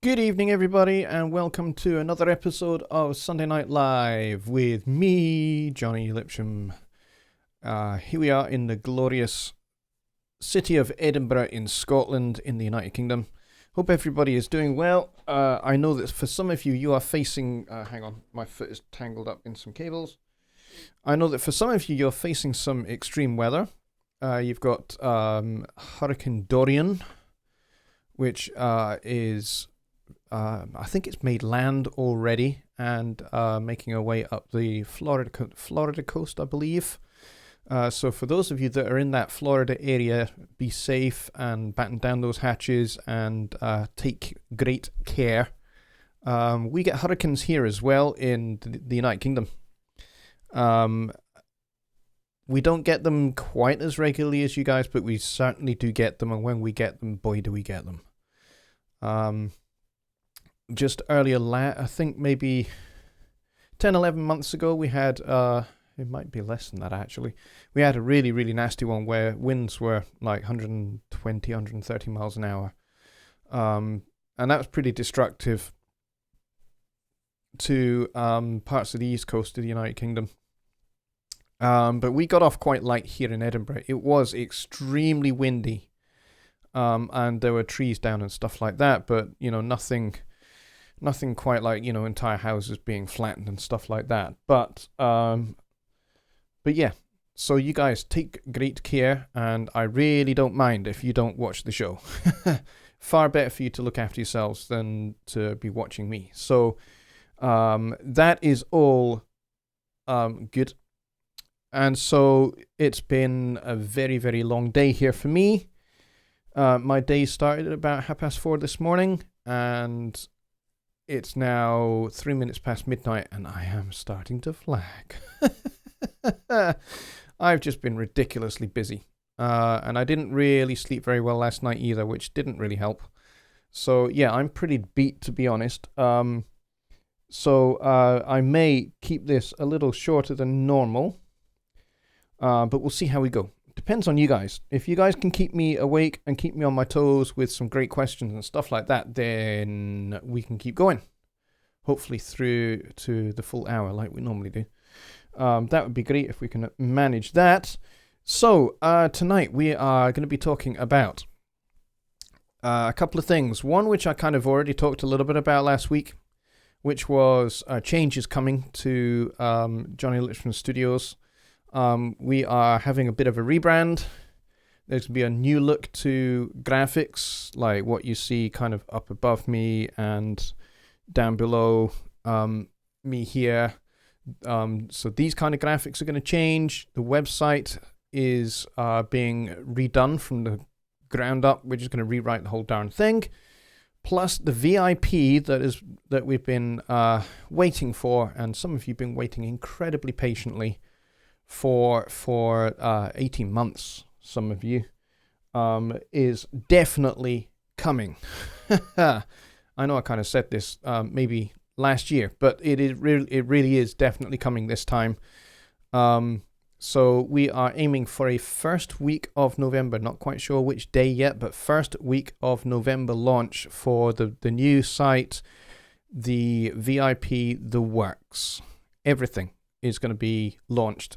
Good evening, everybody, and welcome to another episode of Sunday Night Live with me, Jonny Lipsham. Here we are in the glorious city of Edinburgh in Scotland in the United Kingdom. Hope everybody is doing well. I know that for some of you, you are facing... hang on, my foot is tangled up in some cables. I know that for some of you, you're facing some extreme weather. You've got Hurricane Dorian, which is... I think it's made land already and making our way up the Florida coast, I believe. So for those of you that are in that Florida area, be safe and batten down those hatches and take great care. We get hurricanes here as well in the United Kingdom. We don't get them quite as regularly as you guys, but we certainly do get them. And when we get them, boy, do we get them. Just earlier, I think maybe 10, 11 months ago, we had, it might be less than that actually, we had a really, really nasty one where winds were like 120, 130 miles an hour. And that was pretty destructive to parts of the east coast of the United Kingdom. But we got off quite light here in Edinburgh. It was extremely windy, and there were trees down and stuff like that, but, you know, nothing quite like, you know, entire houses being flattened and stuff like that. But yeah, so you guys take great care, and I really don't mind if you don't watch the show. Far better for you to look after yourselves than to be watching me. So that is all good. And so it's been a very, very long day here for me. My day started at about 4:30 this morning, and it's now 3 minutes past midnight, and I am starting to flag. I've just been ridiculously busy. And I didn't really sleep very well last night either, which didn't really help. So, yeah, I'm pretty beat, to be honest. So I may keep this a little shorter than normal. But we'll see how we go. Depends on you guys. If you guys can keep me awake and keep me on my toes with some great questions and stuff like that, then we can keep going. Hopefully through to the full hour like we normally do. That would be great if we can manage that. So tonight we are going to be talking about a couple of things. One which I kind of already talked a little bit about last week, which was changes coming to Jonny Lipsham Studios. We are having a bit of a rebrand. There's going to be a new look to graphics, like what you see kind of up above me and down below me here. So these kind of graphics are going to change. The website is being redone from the ground up. We're just going to rewrite the whole darn thing. Plus the VIP that we've been waiting for, and some of you have been waiting incredibly patiently for 18 months, some of you, is definitely coming. I know I kind of said this maybe last year, but it really is definitely coming this time. So we are aiming for a first week of November, not quite sure which day yet, but first week of November launch for the new site, the VIP, the works. Everything is going to be launched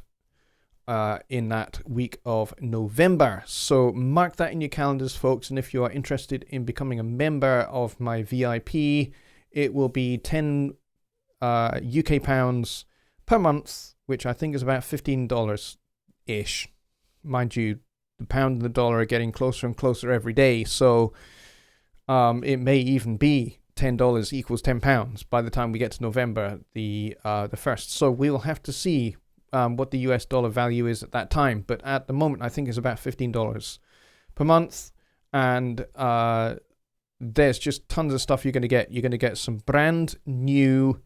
in that week of November. So mark that in your calendars, folks. And if you are interested in becoming a member of my VIP, it will be 10 UK pounds per month, which I think is about $15-ish. Mind you, the pound and the dollar are getting closer and closer every day. So it may even be $10 equals £10 by the time we get to November the 1st. So we will have to see what the US dollar value is at that time. But at the moment, I think it's about $15 per month. And there's just tons of stuff you're going to get. You're going to get some brand new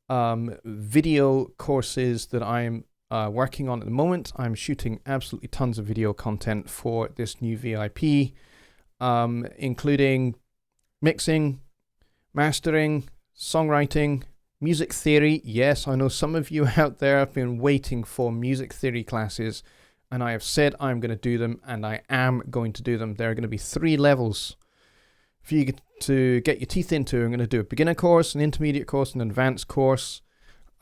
video courses that I'm working on at the moment. I'm shooting absolutely tons of video content for this new VIP, including mixing, mastering, songwriting, music theory. Yes, I know some of you out there have been waiting for music theory classes, and I have said I'm going to do them, and I am going to do them. There are going to be 3 levels for you to get your teeth into. I'm going to do a beginner course, an intermediate course, an advanced course.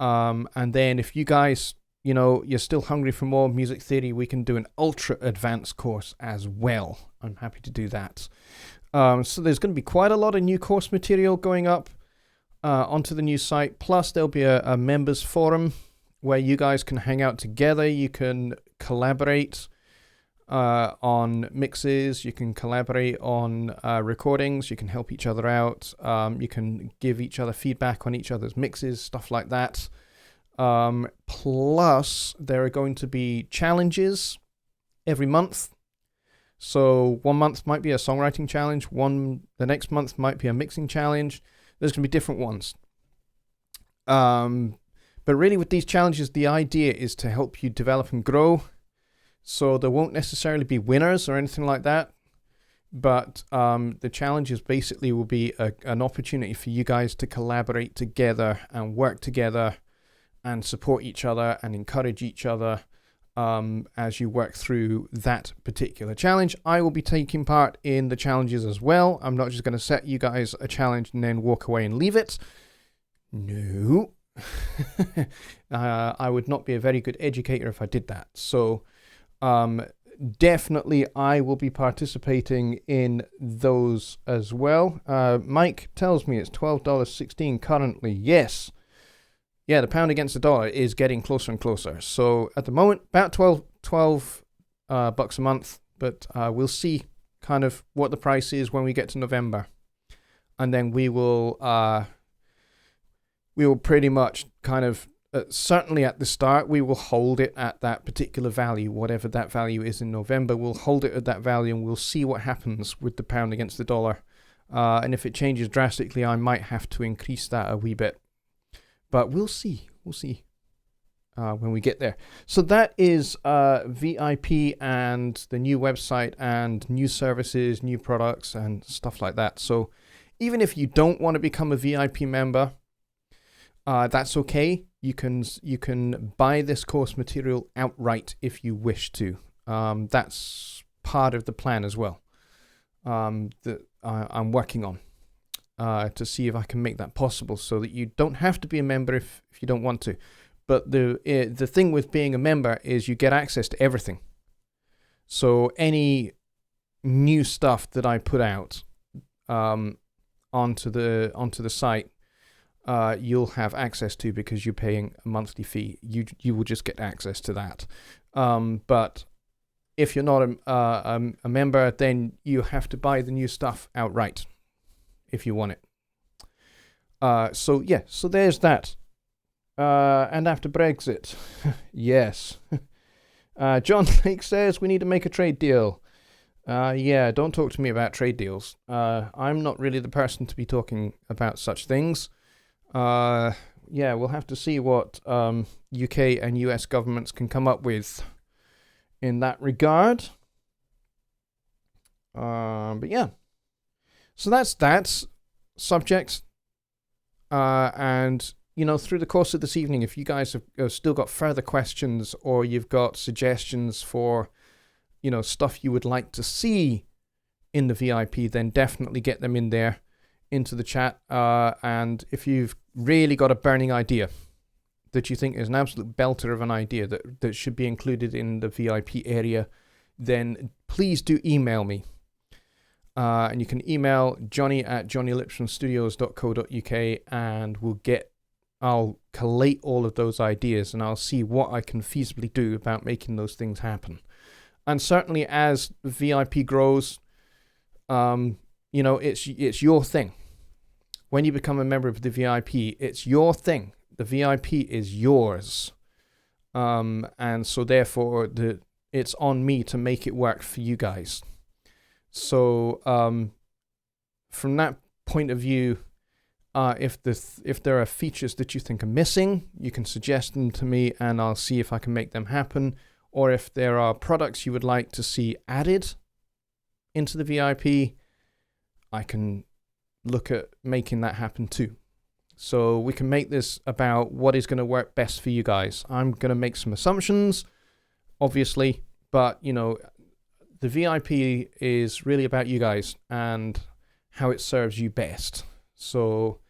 And then if you guys, you're still hungry for more music theory, we can do an ultra advanced course as well. I'm happy to do that. So there's going to be quite a lot of new course material going up onto the new site. Plus there'll be a members forum where you guys can hang out together. You can collaborate on mixes, you can collaborate on recordings, you can help each other out, you can give each other feedback on each other's mixes, stuff like that. Plus, there are going to be challenges every month. So one month might be a songwriting challenge, the next month might be a mixing challenge. There's going to be different ones. But really with these challenges, the idea is to help you develop and grow. So there won't necessarily be winners or anything like that. But the challenges basically will be an opportunity for you guys to collaborate together and work together and support each other and encourage each other as you work through that particular challenge. I will be taking part in the challenges as well. I'm not just going to set you guys a challenge and then walk away and leave it. No. I would not be a very good educator if I did that. So definitely I will be participating in those as well. Mike tells me it's $12.16 currently. Yes. Yeah, the pound against the dollar is getting closer and closer. So at the moment, about 12 bucks a month, but we'll see kind of what the price is when we get to November. And then we will pretty much kind of, certainly at the start, we will hold it at that particular value, whatever that value is in November. We'll hold it at that value and we'll see what happens with the pound against the dollar. And if it changes drastically, I might have to increase that a wee bit. But we'll see. We'll see when we get there. So that is VIP and the new website and new services, new products and stuff like that. So even if you don't want to become a VIP member, that's okay. You can buy this course material outright if you wish to. That's part of the plan as well that I'm working on. To see if I can make that possible so that you don't have to be a member if you don't want to. But the thing with being a member is you get access to everything. So any new stuff that I put out onto the site, you'll have access to because you're paying a monthly fee. You will just get access to that. But if you're not a member, then you have to buy the new stuff outright if you want it. So there's that. And after Brexit, yes. John Lake says we need to make a trade deal. Yeah, don't talk to me about trade deals. I'm not really the person to be talking about such things. Yeah, we'll have to see what UK and US governments can come up with in that regard. But yeah. So that's that subject. And, through the course of this evening, if you guys have still got further questions or you've got suggestions for, stuff you would like to see in the VIP, then definitely get them in there into the chat. And if you've really got a burning idea that you think is an absolute belter of an idea that should be included in the VIP area, then please do email me. And you can email Jonny at jonnylipshamstudios.co.uk and I'll collate all of those ideas and I'll see what I can feasibly do about making those things happen. And certainly as VIP grows, it's your thing. When you become a member of the VIP, it's your thing. The VIP is yours. And so therefore it's on me to make it work for you guys. So from that point of view, if there are features that you think are missing, you can suggest them to me and I'll see if I can make them happen. Or if there are products you would like to see added into the VIP, I can look at making that happen too. So we can make this about what is going to work best for you guys. I'm going to make some assumptions, obviously, but the VIP is really about you guys and how it serves you best. So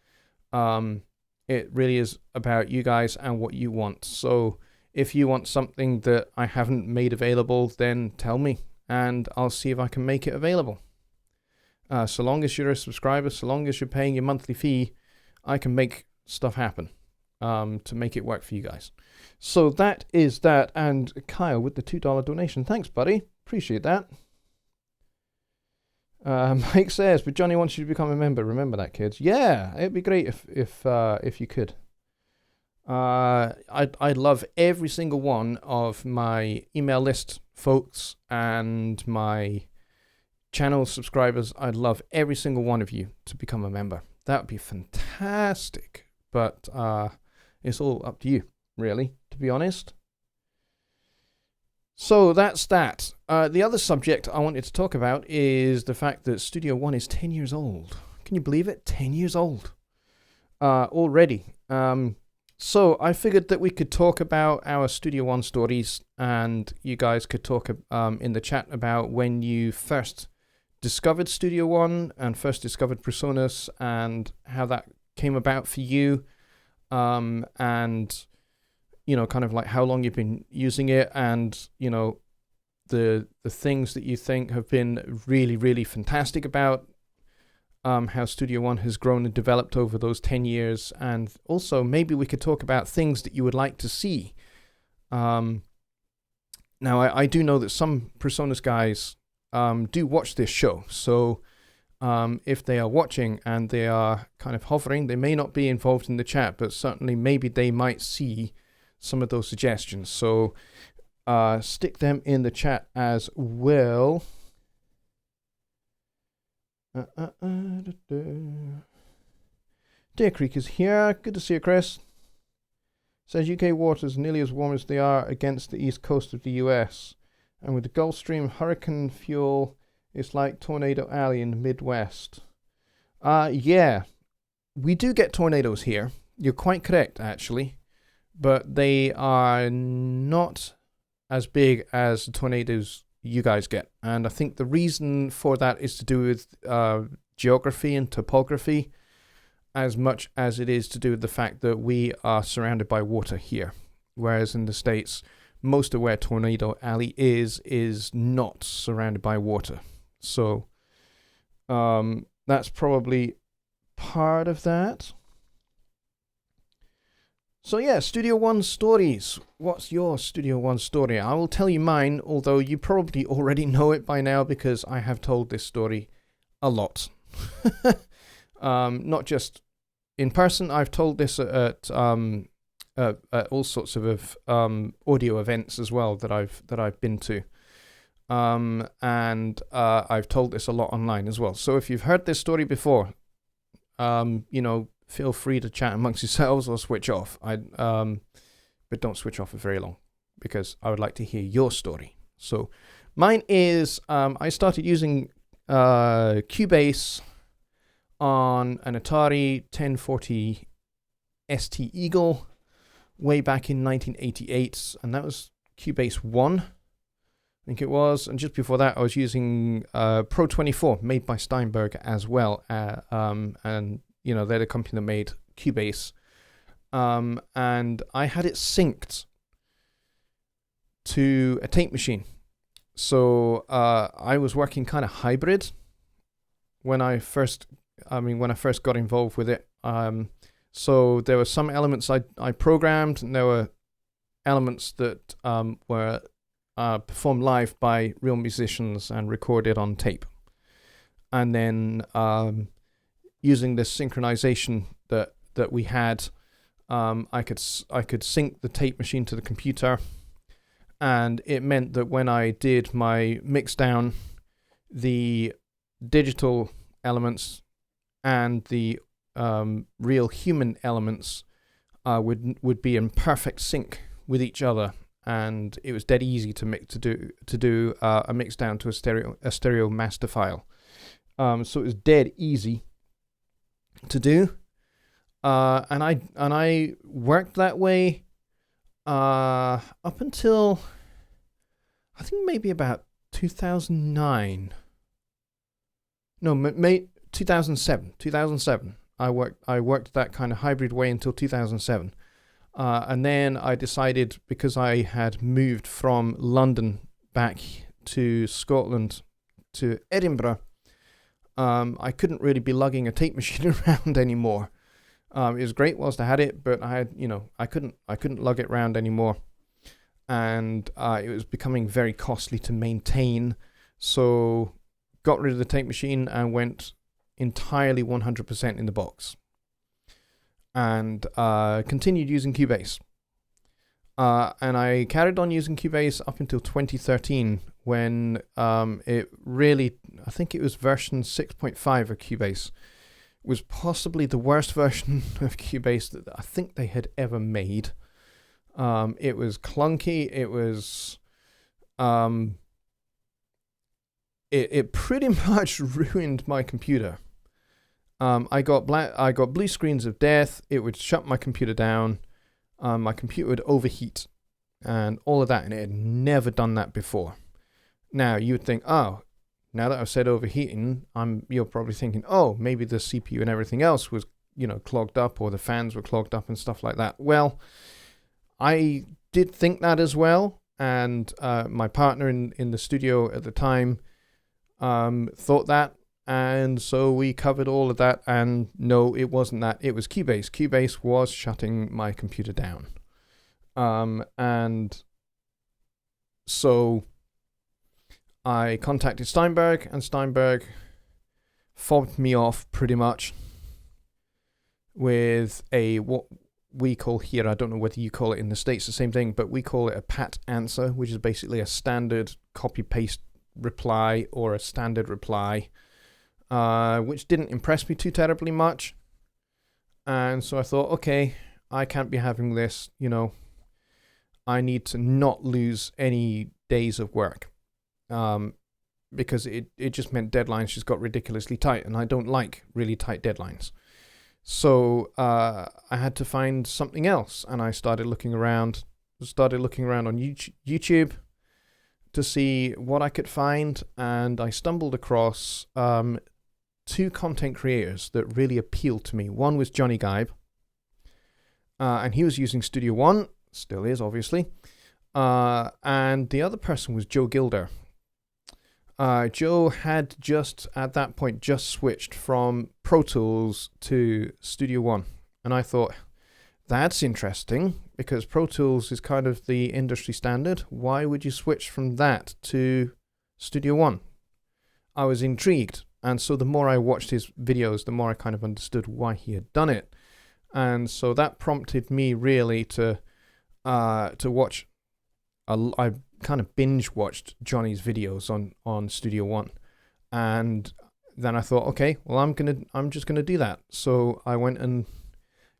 it really is about you guys and what you want. So if you want something that I haven't made available, then tell me and I'll see if I can make it available. So long as you're a subscriber, so long as you're paying your monthly fee, I can make stuff happen to make it work for you guys. So that is that. And Kyle with the $2 donation. Thanks, buddy. Appreciate that. Mike says, but Jonny wants you to become a member. Remember that, kids. Yeah, it'd be great if you could. I'd love every single one of my email list folks and my channel subscribers. I'd love every single one of you to become a member. That would be fantastic. But it's all up to you, really, to be honest. So that's that. The other subject I wanted to talk about is the fact that Studio One is 10 years old. Can you believe it? 10 years old already. So I figured that we could talk about our Studio One stories, and you guys could talk in the chat about when you first discovered Studio One and first discovered Presonus and how that came about for you, and kind of like how long you've been using it, and the things that you think have been really, really fantastic about how Studio One has grown and developed over those 10 years. And also maybe we could talk about things that you would like to see. Now, I do know that some Presonus guys do watch this show. So if they are watching and they are kind of hovering, they may not be involved in the chat, but certainly maybe they might see some of those suggestions. So stick them in the chat as well. Deer Creek is here. Good to see you, Chris. Says UK waters nearly as warm as they are against the east coast of the US. And with the Gulf Stream hurricane fuel, it's like Tornado Alley in the Midwest. Yeah, we do get tornadoes here. You're quite correct, actually. But they are not as big as the tornadoes you guys get. And I think the reason for that is to do with geography and topography as much as it is to do with the fact that we are surrounded by water here. Whereas in the States, most of where Tornado Alley is not surrounded by water. So that's probably part of that. So yeah, Studio One stories. What's your Studio One story? I will tell you mine, although you probably already know it by now because I have told this story a lot. Not just in person. I've told this at all sorts of audio events as well that I've been to, and I've told this a lot online as well. So if you've heard this story before, feel free to chat amongst yourselves or switch off. But don't switch off for very long because I would like to hear your story. So mine is I started using Cubase on an Atari 1040 ST Eagle way back in 1988, and that was Cubase 1, I think it was. And just before that, I was using Pro 24, made by Steinberg as well, and they're the company that made Cubase. And I had it synced to a tape machine. So I was working kind of hybrid when I first got involved with it. So there were some elements I programmed, and there were elements that were performed live by real musicians and recorded on tape. And then using this synchronization that we had, I could sync the tape machine to the computer, and it meant that when I did my mix down, the digital elements and the real human elements would be in perfect sync with each other, and it was dead easy to do a mix down to a stereo master file. So it was dead easy to do, and I worked that way up until I think maybe about 2009. No, 2007. 2007. I worked that kind of hybrid way until 2007. And then I decided, because I had moved from London back to Scotland to Edinburgh, I couldn't really be lugging a tape machine around anymore. It was great whilst I had it, but I couldn't lug it around anymore, and it was becoming very costly to maintain. So got rid of the tape machine and went entirely 100% in the box, and continued using Cubase. And I carried on using Cubase up until 2013, when it really, I think it was version 6.5 of Cubase, was possibly the worst version of Cubase that I think they had ever made. It was clunky. It was, it pretty much ruined my computer. I got blue screens of death. It would shut my computer down. My computer would overheat, and all of that, and it had never done that before. Now you would think, oh, now that I've said overheating, you're probably thinking, oh, maybe the CPU and everything else was, clogged up, or the fans were clogged up and stuff like that. Well, I did think that as well, and my partner in the studio at the time thought that, and so we covered all of that, and no, it wasn't that. It was Cubase. Cubase was shutting my computer down. And so I contacted Steinberg, and Steinberg fobbed me off pretty much with what we call here, I don't know whether you call it in the States the same thing, but we call it a pat answer, which is basically a standard copy-paste reply or a standard reply, which didn't impress me too terribly much. And so I thought, okay, I can't be having this, I need to not lose any days of work. Because it just meant deadlines just got ridiculously tight, and I don't like really tight deadlines. So I had to find something else, and I started looking around on YouTube to see what I could find, and I stumbled across two content creators that really appealed to me. One was Jonny, and he was using Studio One, still is obviously, and the other person was Joe Gilder. Joe had just at that point just switched from Pro Tools to Studio One, and I thought, that's interesting, because Pro Tools is kind of the industry standard. Why would you switch from that to Studio One? I was intrigued, and so the more I watched his videos, the more I kind of understood why he had done it, and so that prompted me really to watch. I kind of binge watched Jonny's videos on Studio One, and then I thought, okay, well, I'm just gonna do that. So I went and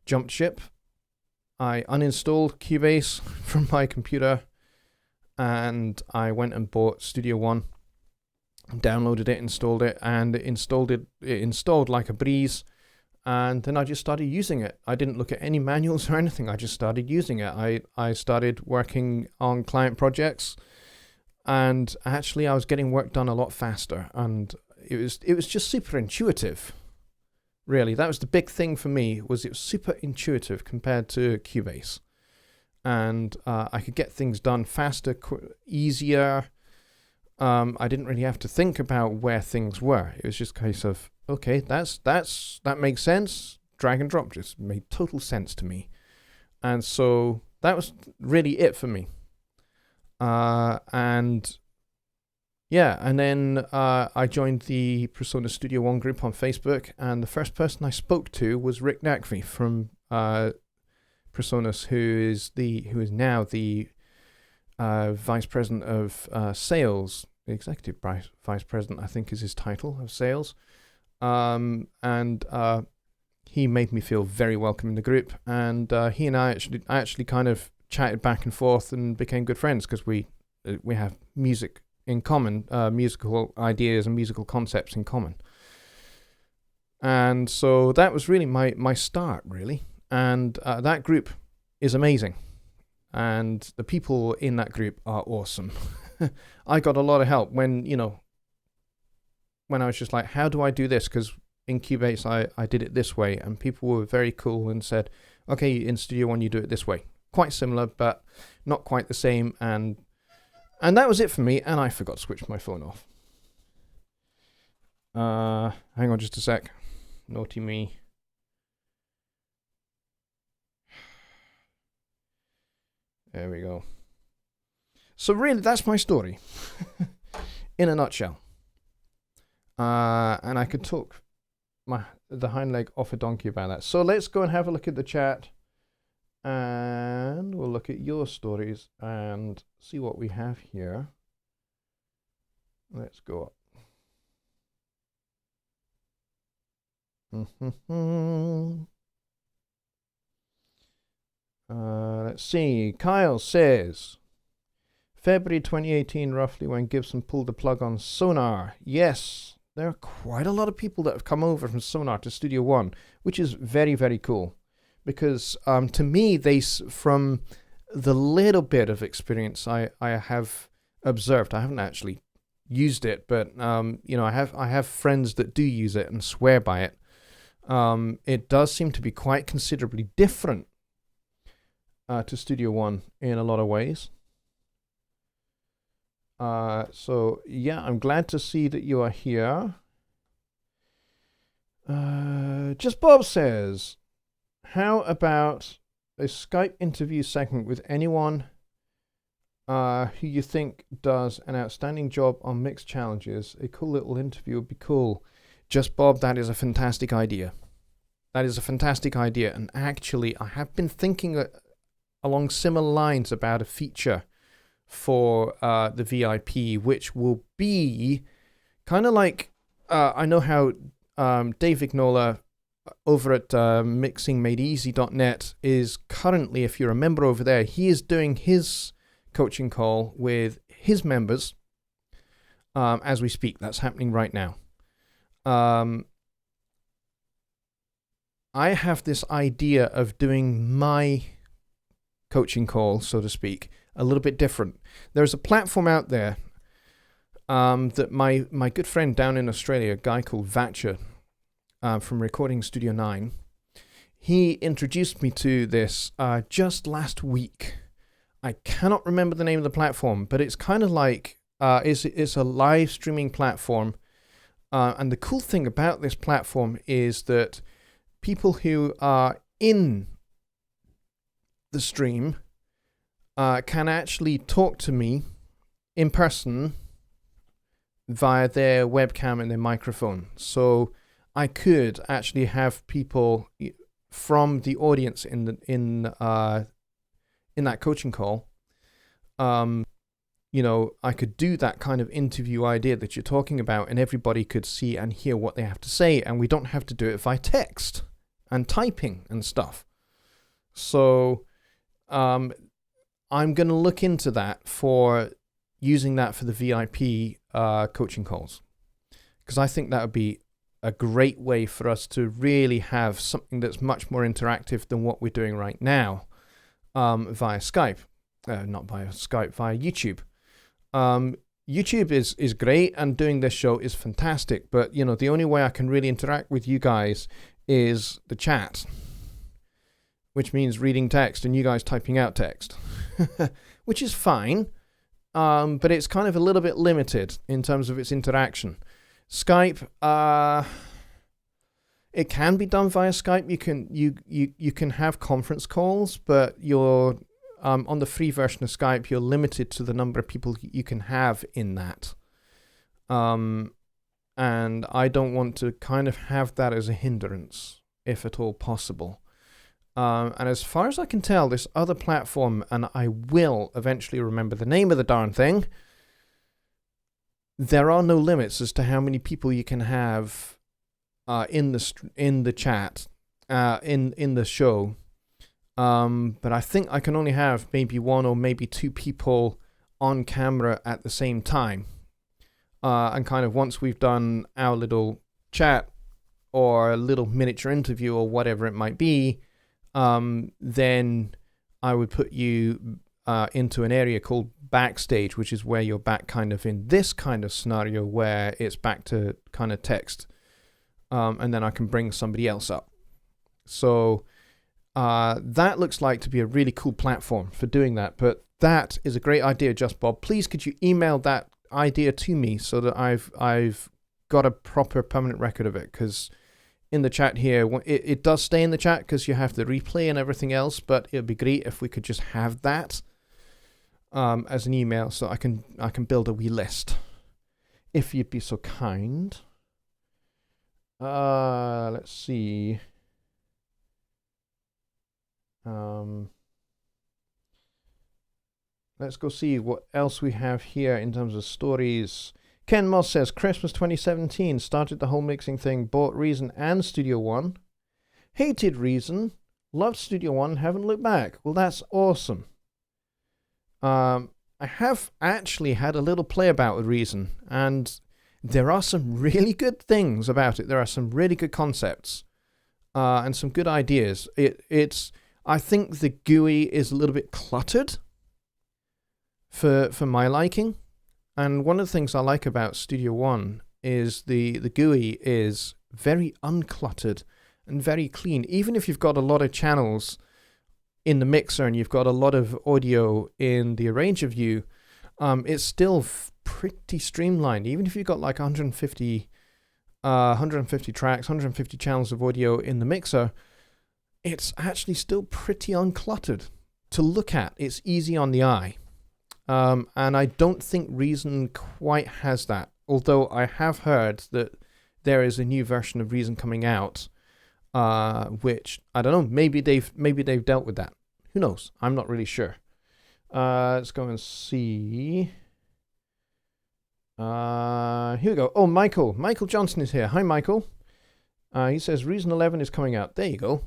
jumped ship. I uninstalled Cubase from my computer, and I went and bought Studio One, downloaded it, installed it, and it installed like a breeze. And then I just started using it. I didn't look at any manuals or anything. I just started using it. I started working on client projects, and actually I was getting work done a lot faster. And it was just super intuitive. Really, that was the big thing for me. It was super intuitive compared to Cubase, and I could get things done faster, easier. I didn't really have to think about where things were. It was just a case of, okay, that makes sense. Drag and drop just made total sense to me. And so that was really it for me. And yeah, and then I joined the Persona Studio One group on Facebook, and the first person I spoke to was Rick Nakvi from Personas, who is now the vice president of sales, the executive vice president, I think is his title, of sales. And he made me feel very welcome in the group, and he and I actually kind of chatted back and forth and became good friends because we have music in common, musical ideas and musical concepts in common. And so that was really my start, really. And that group is amazing. And the people in that group are awesome. I got a lot of help when I was just like, how do I do this? Because in Cubase, I did it this way. And people were very cool and said, okay, in Studio One, you do it this way. Quite similar, but not quite the same. And that was it for me. And I forgot to switch my phone off. Hang on just a sec. Naughty me. There we go. So really, that's my story in a nutshell. And I could talk the hind leg off a donkey about that. So let's go and have a look at the chat, and we'll look at your stories and see what we have here. Let's go up. Let's see. Kyle says, February 2018, roughly, when Gibson pulled the plug on Sonar. Yes, there are quite a lot of people that have come over from Sonar to Studio One, which is very, very cool. Because to me, from the little bit of experience I have observed, I haven't actually used it, but I have friends that do use it and swear by it. It does seem to be quite considerably different to Studio One in a lot of ways. So yeah, I'm glad to see that you are here. Just Bob says, how about a Skype interview segment with anyone who you think does an outstanding job on mixed challenges? A cool little interview would be cool. Just Bob, that is a fantastic idea. That is a fantastic idea. And actually, I have been thinking along similar lines about a feature for the VIP, which will be kind of like, I know how Dave Vignola over at mixingmadeeasy.net is currently, if you're a member over there, he is doing his coaching call with his members as we speak. That's happening right now. I have this idea of doing my coaching call, so to speak, a little bit different. There's a platform out there that my good friend down in Australia, a guy called Vatcher from Recording Studio 9, he introduced me to this just last week. I cannot remember the name of the platform, but it's kind of like, it's a live streaming platform. And the cool thing about this platform is that people who are in the stream can actually talk to me in person via their webcam and their microphone. So I could actually have people from the audience in that coaching call. I could do that kind of interview idea that you're talking about, and everybody could see and hear what they have to say, and we don't have to do it via text and typing and stuff. So I'm going to look into that for using that for the VIP coaching calls, because I think that would be a great way for us to really have something that's much more interactive than what we're doing right now via Skype. Not via Skype, via YouTube. YouTube is great, and doing this show is fantastic, but the only way I can really interact with you guys is the chat, which means reading text and you guys typing out text, which is fine, but it's kind of a little bit limited in terms of its interaction. Skype, it can be done via Skype. You can have conference calls, but you're on the free version of Skype, you're limited to the number of people you can have in that. And I don't want to kind of have that as a hindrance, if at all possible. And as far as I can tell, this other platform, and I will eventually remember the name of the darn thing, there are no limits as to how many people you can have in the chat, in the show. But I think I can only have maybe one or maybe two people on camera at the same time. And kind of once we've done our little chat or a little miniature interview or whatever it might be, then I would put you into an area called backstage, which is where you're back kind of in this kind of scenario where it's back to kind of text. And then I can bring somebody else up. So that looks like to be a really cool platform for doing that. But that is a great idea, Just Bob. Please could you email that idea to me so that I've got a proper permanent record of it, because in the chat here, it does stay in the chat because you have the replay and everything else, but it'd be great if we could just have that as an email so I can build a wee list, if you'd be so kind. Let's see. Let's go see what else we have here in terms of stories. Ken Moss says, Christmas 2017, started the whole mixing thing, bought Reason and Studio One. Hated Reason, loved Studio One, haven't looked back. Well, that's awesome. I have actually had a little play about with Reason, and there are some really good things about it. There are some really good concepts and some good ideas. I think the GUI is a little bit cluttered for my liking. And one of the things I like about Studio One is the GUI is very uncluttered and very clean. Even if you've got a lot of channels in the mixer and you've got a lot of audio in the arranger view, it's still pretty streamlined. Even if you've got like 150 tracks, 150 channels of audio in the mixer, it's actually still pretty uncluttered to look at. It's easy on the eye. And I don't think Reason quite has that. Although I have heard that there is a new version of Reason coming out, which I don't know. Maybe they've dealt with that. Who knows? I'm not really sure. Let's go and see. Here we go. Oh, Michael Johnson is here. Hi, Michael. He says Reason 11 is coming out. There you go.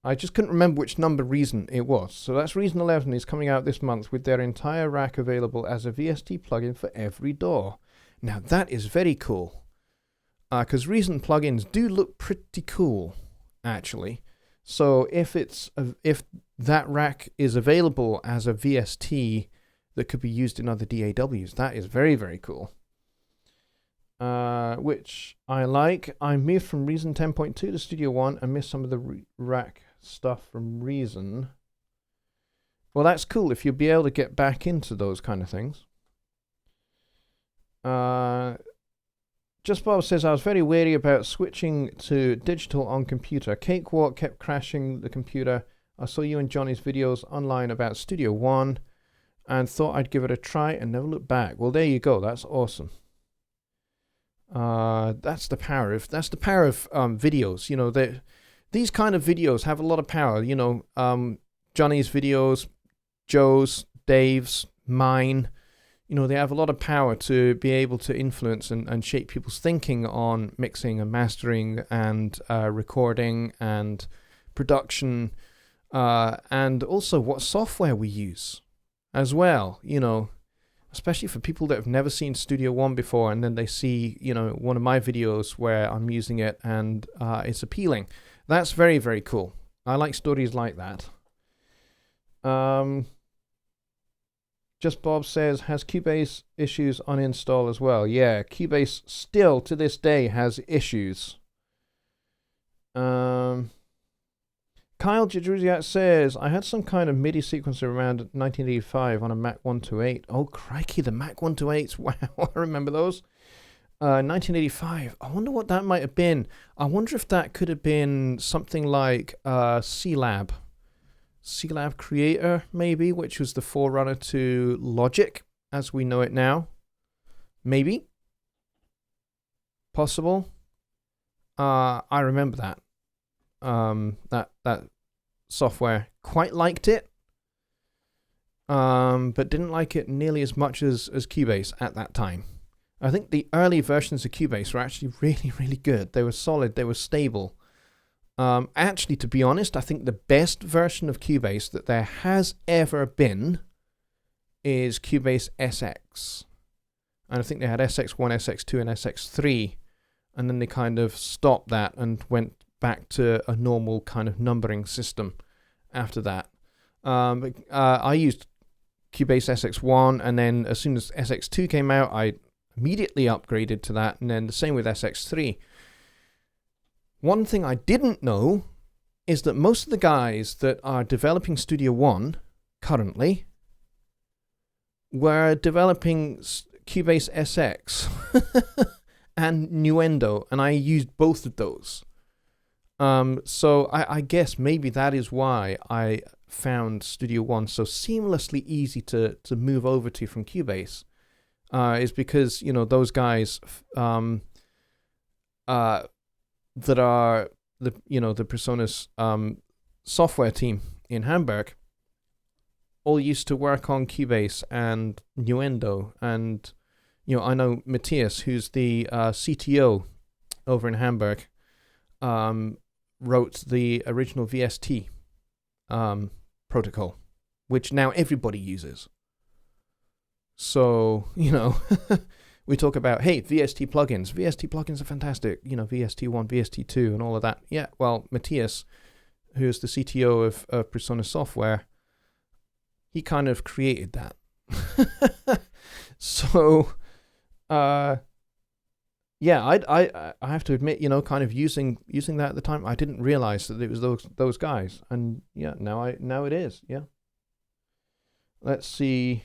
I just couldn't remember which number Reason it was. So that's Reason 11 is coming out this month with their entire rack available as a VST plugin for every DAW. Now that is very cool. Because Reason plugins do look pretty cool, actually. So if that rack is available as a VST that could be used in other DAWs, that is very, very cool. Which I like. I moved from Reason 10.2 to Studio One and missed some of the rack stuff from Reason. Well, that's cool if you'll be able to get back into those kind of things. Just Bob says, I was very wary about switching to digital on computer. Cakewalk kept crashing the computer. I saw you and Jonny's videos online about Studio One and thought I'd give it a try and never look back. Well, there you go. That's awesome. That's the power of videos. You know, these kind of videos have a lot of power. You know, Jonny's videos, Joe's, Dave's, mine. You know, they have a lot of power to be able to influence and shape people's thinking on mixing and mastering and recording and production, and also what software we use as well. You know, especially for people that have never seen Studio One before, and then they see, you know, one of my videos where I'm using it and it's appealing. That's very, very cool. I like stories like that. Just Bob says, has Cubase issues on install as well? Yeah, Cubase still to this day has issues. Kyle Jadruziak says, I had some kind of MIDI sequencer around 1985 on a Mac 128. Oh, crikey, the Mac 128s. Wow, I remember those. 1985. I wonder what that might have been. I wonder if that could have been something like C-Lab. C-Lab Creator, maybe, which was the forerunner to Logic as we know it now. Maybe. Possible. I remember that. That software. Quite liked it. But didn't like it nearly as much as Cubase at that time. I think the early versions of Cubase were actually really, really good. They were solid. They were stable. Actually, to be honest, I think the best version of Cubase that there has ever been is Cubase SX. And I think they had SX1, SX2, and SX3. And then they kind of stopped that and went back to a normal kind of numbering system after that. I used Cubase SX1, and then as soon as SX2 came out, I immediately upgraded to that, and then the same with SX3. One thing I didn't know is that most of the guys that are developing Studio One currently were developing Cubase SX and Nuendo, and I used both of those. So I guess maybe that is why I found Studio One so seamlessly easy to move over to from Cubase. Is because, you know, those guys that are the PreSonus software team in Hamburg all used to work on Cubase and Nuendo, and you know, I know Matthias, who's the CTO over in Hamburg, wrote the original VST protocol, which now everybody uses. So, you know, we talk about, hey, VST plugins. VST plugins are fantastic. You know, VST1, VST2, and all of that. Yeah, well, Matthias, who's the CTO of PreSonus Software, he kind of created that. So, yeah, I have to admit, you know, kind of using that at the time, I didn't realize that it was those guys. And yeah, now it is. Yeah. Let's see.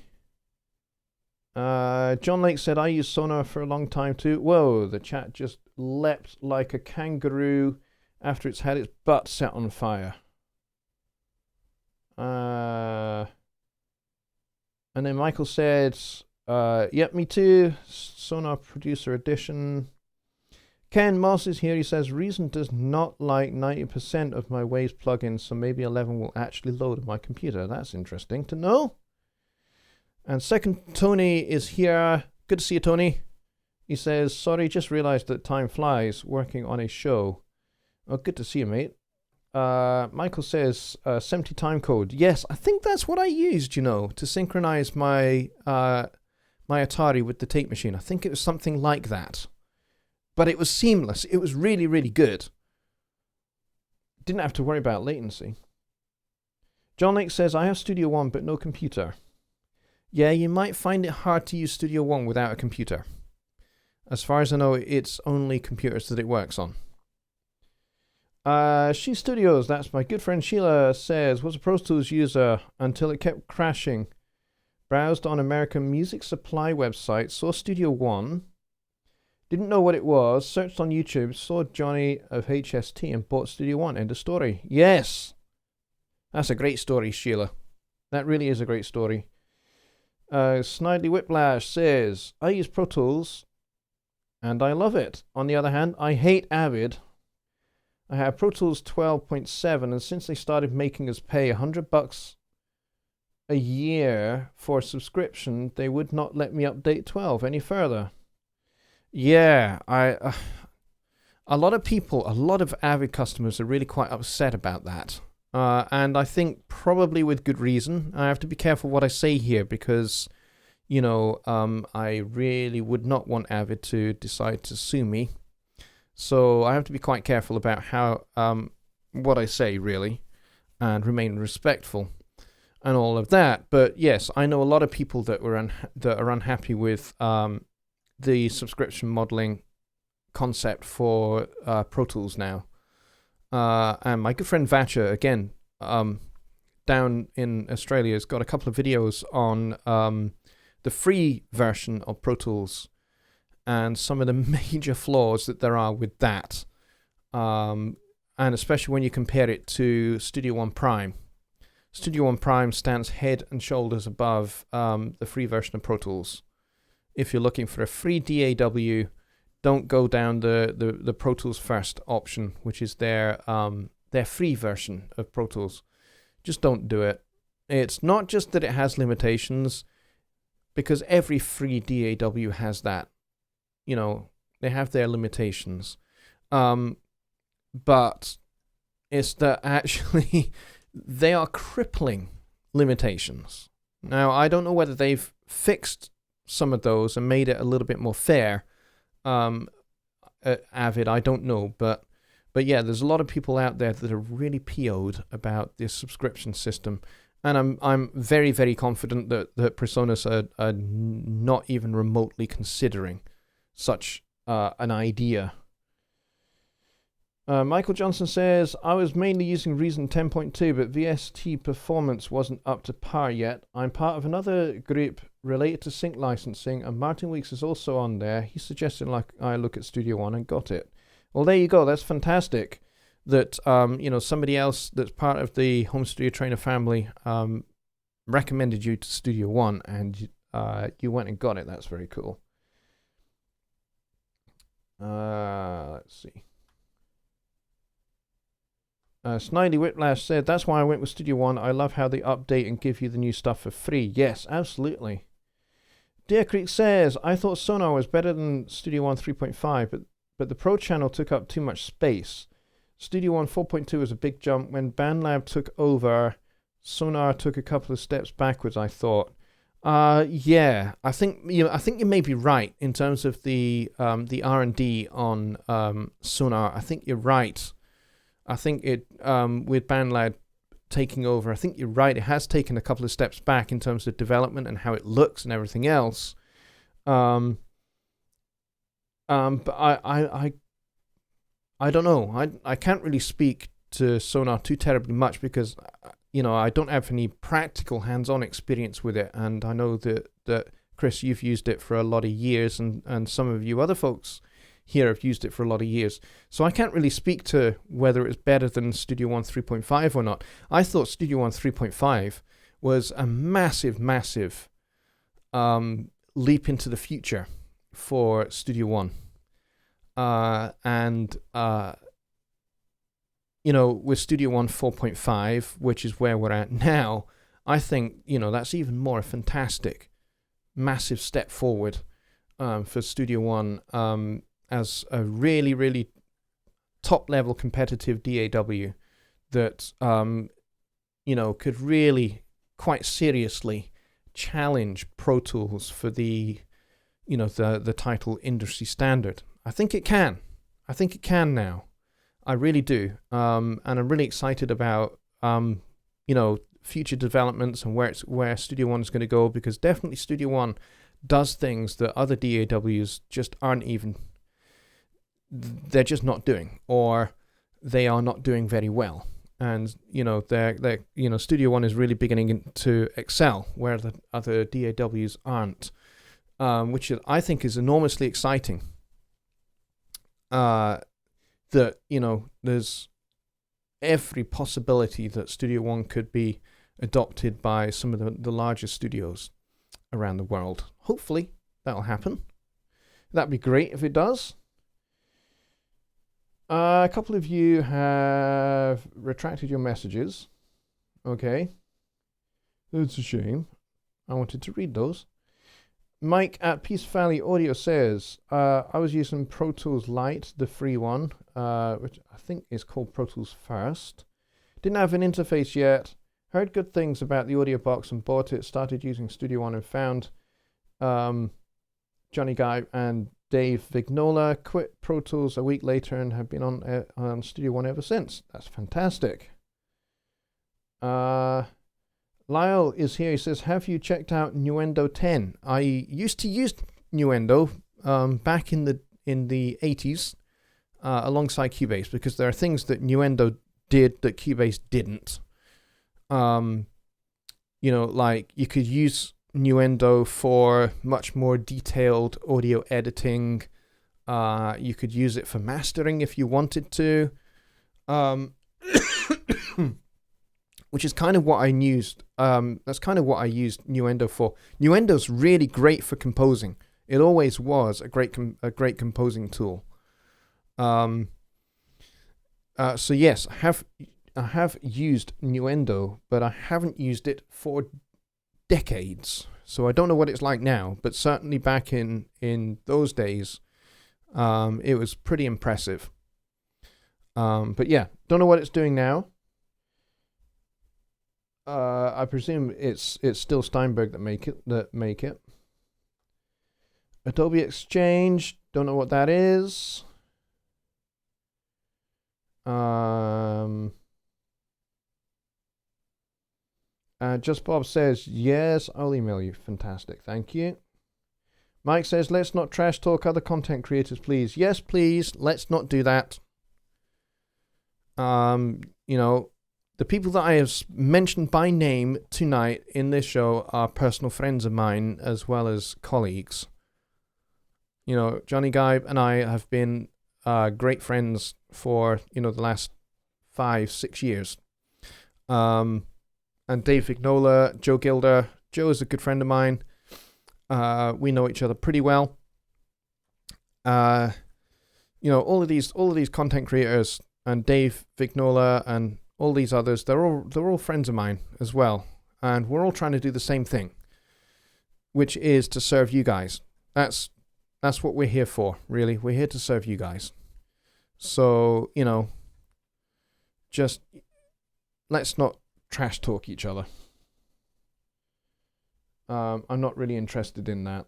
John Lake said, I used Sonar for a long time too. Whoa, the chat just leapt like a kangaroo after it's had its butt set on fire. And then Michael said, yep, me too. Sonar Producer Edition. Ken Moss is here. He says, Reason does not like 90% of my Waves plugins, so maybe 11 will actually load on my computer. That's interesting to know. And second, Tony is here. Good to see you, Tony. He says, sorry, just realized that time flies working on a show. Oh, good to see you, mate. Michael says, 70 time code. Yes, I think that's what I used, you know, to synchronize my my Atari with the tape machine. I think it was something like that. But it was seamless. It was really, really good. Didn't have to worry about latency. John Lake says, I have Studio One, but no computer. Yeah, you might find it hard to use Studio One without a computer. As far as I know, it's only computers that it works on. She Studios, that's my good friend Sheila, says, was a Pro Tools user until it kept crashing. Browsed on American Music Supply website, saw Studio One, didn't know what it was, searched on YouTube, saw Jonny of HST and bought Studio One. End of story. Yes! That's a great story, Sheila. That really is a great story. Snidely Whiplash says, I use Pro Tools and I love it. On the other hand, I hate Avid. I have Pro Tools 12.7, and since they started making us pay $100 a year for a subscription, they would not let me update 12 any further. Yeah, a lot of Avid customers are really quite upset about that. And I think probably with good reason. I have to be careful what I say here because, you know, I really would not want Avid to decide to sue me. So I have to be quite careful about how what I say, really, and remain respectful and all of that. But yes, I know a lot of people that are unhappy with the subscription modeling concept for Pro Tools now. And my good friend Vacher, again, down in Australia, has got a couple of videos on the free version of Pro Tools and some of the major flaws that there are with that. And especially when you compare it to Studio One Prime. Studio One Prime stands head and shoulders above the free version of Pro Tools. If you're looking for a free DAW, don't go down the Pro Tools First option, which is their free version of Pro Tools. Just don't do it. It's not just that it has limitations, because every free DAW has that. You know, they have their limitations. But it's that actually they are crippling limitations. Now, I don't know whether they've fixed some of those and made it a little bit more fair. Avid, I don't know, but yeah, there's a lot of people out there that are really PO'd about this subscription system, and I'm very, very confident that Presonus are not even remotely considering such an idea. Michael Johnson says, I was mainly using Reason 10.2, but VST performance wasn't up to par yet. I'm part of another group related to sync licensing, and Martin Weeks is also on there. He suggested I look at Studio One and got it. Well, there you go. That's fantastic that somebody else that's part of the Home Studio Trainer family recommended you to Studio One, and you went and got it. That's very cool. Let's see. Snidey Whiplash said, that's why I went with Studio One. I love how they update and give you the new stuff for free. Yes, absolutely. Deer Creek says, I thought Sonar was better than Studio One 3.5, but the Pro channel took up too much space. Studio One 4.2 was a big jump. When BandLab took over, Sonar took a couple of steps backwards, I thought. Yeah, I think you may be right in terms of the R&D on Sonar. I think you're right. I think it with BandLab taking over, I think you're right. It has taken a couple of steps back in terms of development and how it looks and everything else. But I don't know. I can't really speak to Sonar too terribly much because I don't have any practical hands-on experience with it, and I know that Chris, you've used it for a lot of years, and some of you other folks here have used it for a lot of years. So I can't really speak to whether it's better than Studio One 3.5 or not. I thought Studio One 3.5 was a massive, massive leap into the future for Studio One. With Studio One 4.5, which is where we're at now, I think, that's even more a fantastic, massive step forward for Studio One as a really, really top-level competitive DAW that, could really quite seriously challenge Pro Tools for the title industry standard. I think it can. I think it can now. I really do. And I'm really excited about, future developments and where Studio One is going to go, because definitely Studio One does things that other DAWs just aren't even, they're just not doing, or they are not doing very well. And, Studio One is really beginning to excel where the other DAWs aren't, which I think is enormously exciting. That, there's every possibility that Studio One could be adopted by some of the largest studios around the world. Hopefully that'll happen. That'd be great if it does. A couple of you have retracted your messages. Okay. That's a shame. I wanted to read those. Mike at Peace Valley Audio says, I was using Pro Tools Lite, the free one, which I think is called Pro Tools First. Didn't have an interface yet. Heard good things about the audio box and bought it. Started using Studio One and found Jonny Guy and Dave Vignola. Quit Pro Tools a week later and have been on Studio One ever since. That's fantastic. Lyle is here. He says, have you checked out Nuendo 10? I used to use Nuendo back in the 80s alongside Cubase, because there are things that Nuendo did that Cubase didn't. Like you could use Nuendo for much more detailed audio editing. You could use it for mastering if you wanted to. which is kind of what I used. That's kind of what I used Nuendo for. Nuendo's really great for composing. It always was a great composing tool. So yes, I have used Nuendo, but I haven't used it for decades. So I don't know what it's like now, but certainly back in those days, it was pretty impressive. But yeah, don't know what it's doing now. I presume it's still Steinberg that make it. Adobe Exchange, don't know what that is. Just Bob says, yes, I'll email you. Fantastic, thank you. Mike says, let's not trash talk other content creators, please. Yes, please, let's not do that. You know, the people that I have mentioned by name tonight in this show are personal friends of mine as well as colleagues. You know, Jonny Guy and I have been great friends for, you know, the last 5-6 years. And Dave Vignola, Joe Gilder. Joe is a good friend of mine. We know each other pretty well. You know, all of these content creators and Dave Vignola and all these others, they're all friends of mine as well. And we're all trying to do the same thing, which is to serve you guys. That's what we're here for, really. We're here to serve you guys. So, you know, just let's not trash talk each other. I'm not really interested in that.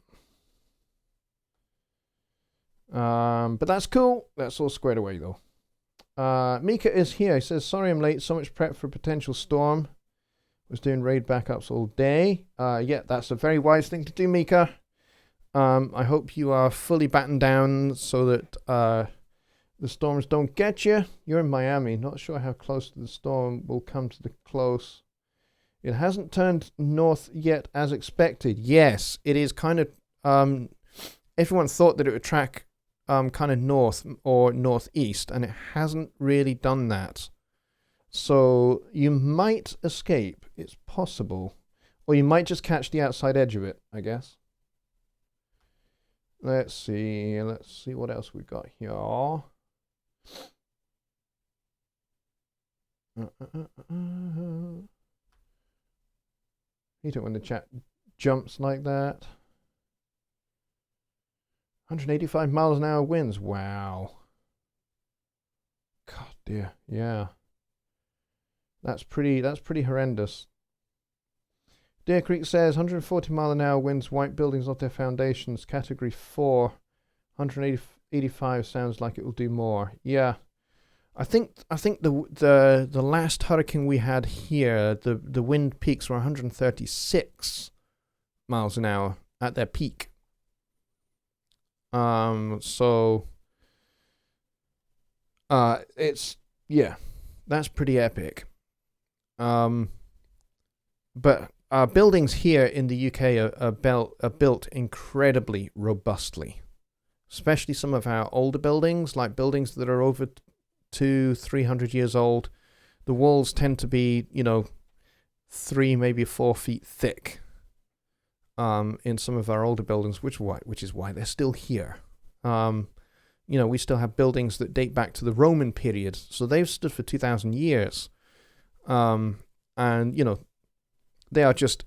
But that's cool. That's all squared away, though. Mika is here. He says, sorry I'm late. So much prep for a potential storm. Was doing raid backups all day. Yeah, that's a very wise thing to do, Mika. I hope you are fully battened down so that the storms don't get you. You're in Miami. Not sure how close to the storm will come to the close. It hasn't turned north yet as expected. Yes, it is kind of... everyone thought that it would track kind of north or northeast, and it hasn't really done that. So you might escape. It's possible. Or you might just catch the outside edge of it, I guess. Let's see what else we got here. Hate it when the chat jumps like that. 185 miles an hour winds. Wow. God dear. Yeah. That's pretty horrendous. Deer Creek says 140 mile an hour winds wipe buildings off their foundations. Category 4. 185 sounds like it will do more. Yeah. I think the last hurricane we had here, the wind peaks were 136 miles an hour at their peak. So it's, yeah, that's pretty epic. But buildings here in the UK are built incredibly robustly, especially some of our older buildings, like buildings that are over 200-300 years old. The walls tend to be, 3, maybe 4 feet thick. In some of our older buildings, which is why they're still here. We still have buildings that date back to the Roman period, so they've stood for 2,000 years. And they are just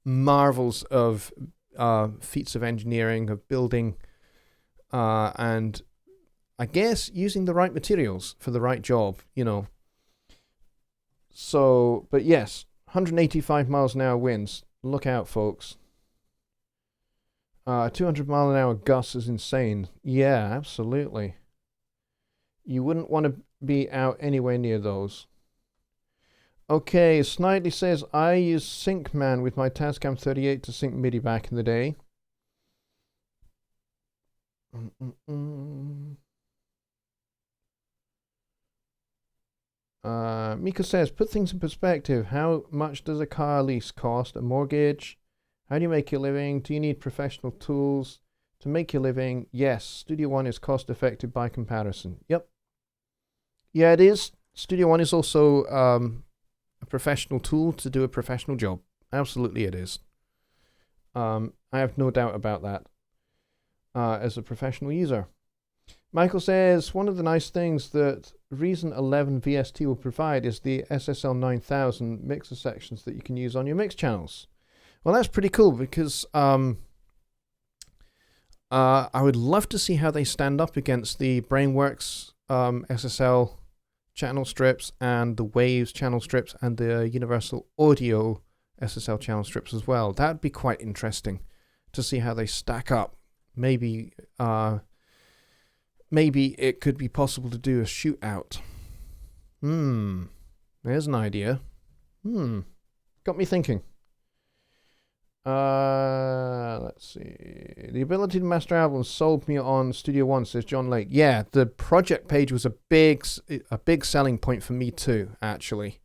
marvels of feats of engineering, of building, and I guess using the right materials for the right job, So, but yes, 185 miles an hour winds. Look out, folks. 200 mile an hour gusts is insane. Yeah, absolutely. You wouldn't want to be out anywhere near those. Okay, Snidely says, I use SyncMan with my Tascam 38 to sync MIDI back in the day. Mika says, put things in perspective. How much does a car lease cost? A mortgage? How do you make your living? Do you need professional tools to make your living? Yes, Studio One is cost effective by comparison. Yep. Yeah, it is. Studio One is also a professional tool to do a professional job. Absolutely it is. I have no doubt about that as a professional user. Michael says, one of the nice things that Reason 11 VST will provide is the SSL 9000 mixer sections that you can use on your mix channels. Well, that's pretty cool because I would love to see how they stand up against the Brainworks SSL channel strips and the Waves channel strips and the Universal Audio SSL channel strips as well. That'd be quite interesting to see how they stack up. Maybe it could be possible to do a shootout. There's an idea. Got me thinking. Let's see. The ability to master albums sold me on Studio One, says John Lake. Yeah, the project page was a big selling point for me too, actually.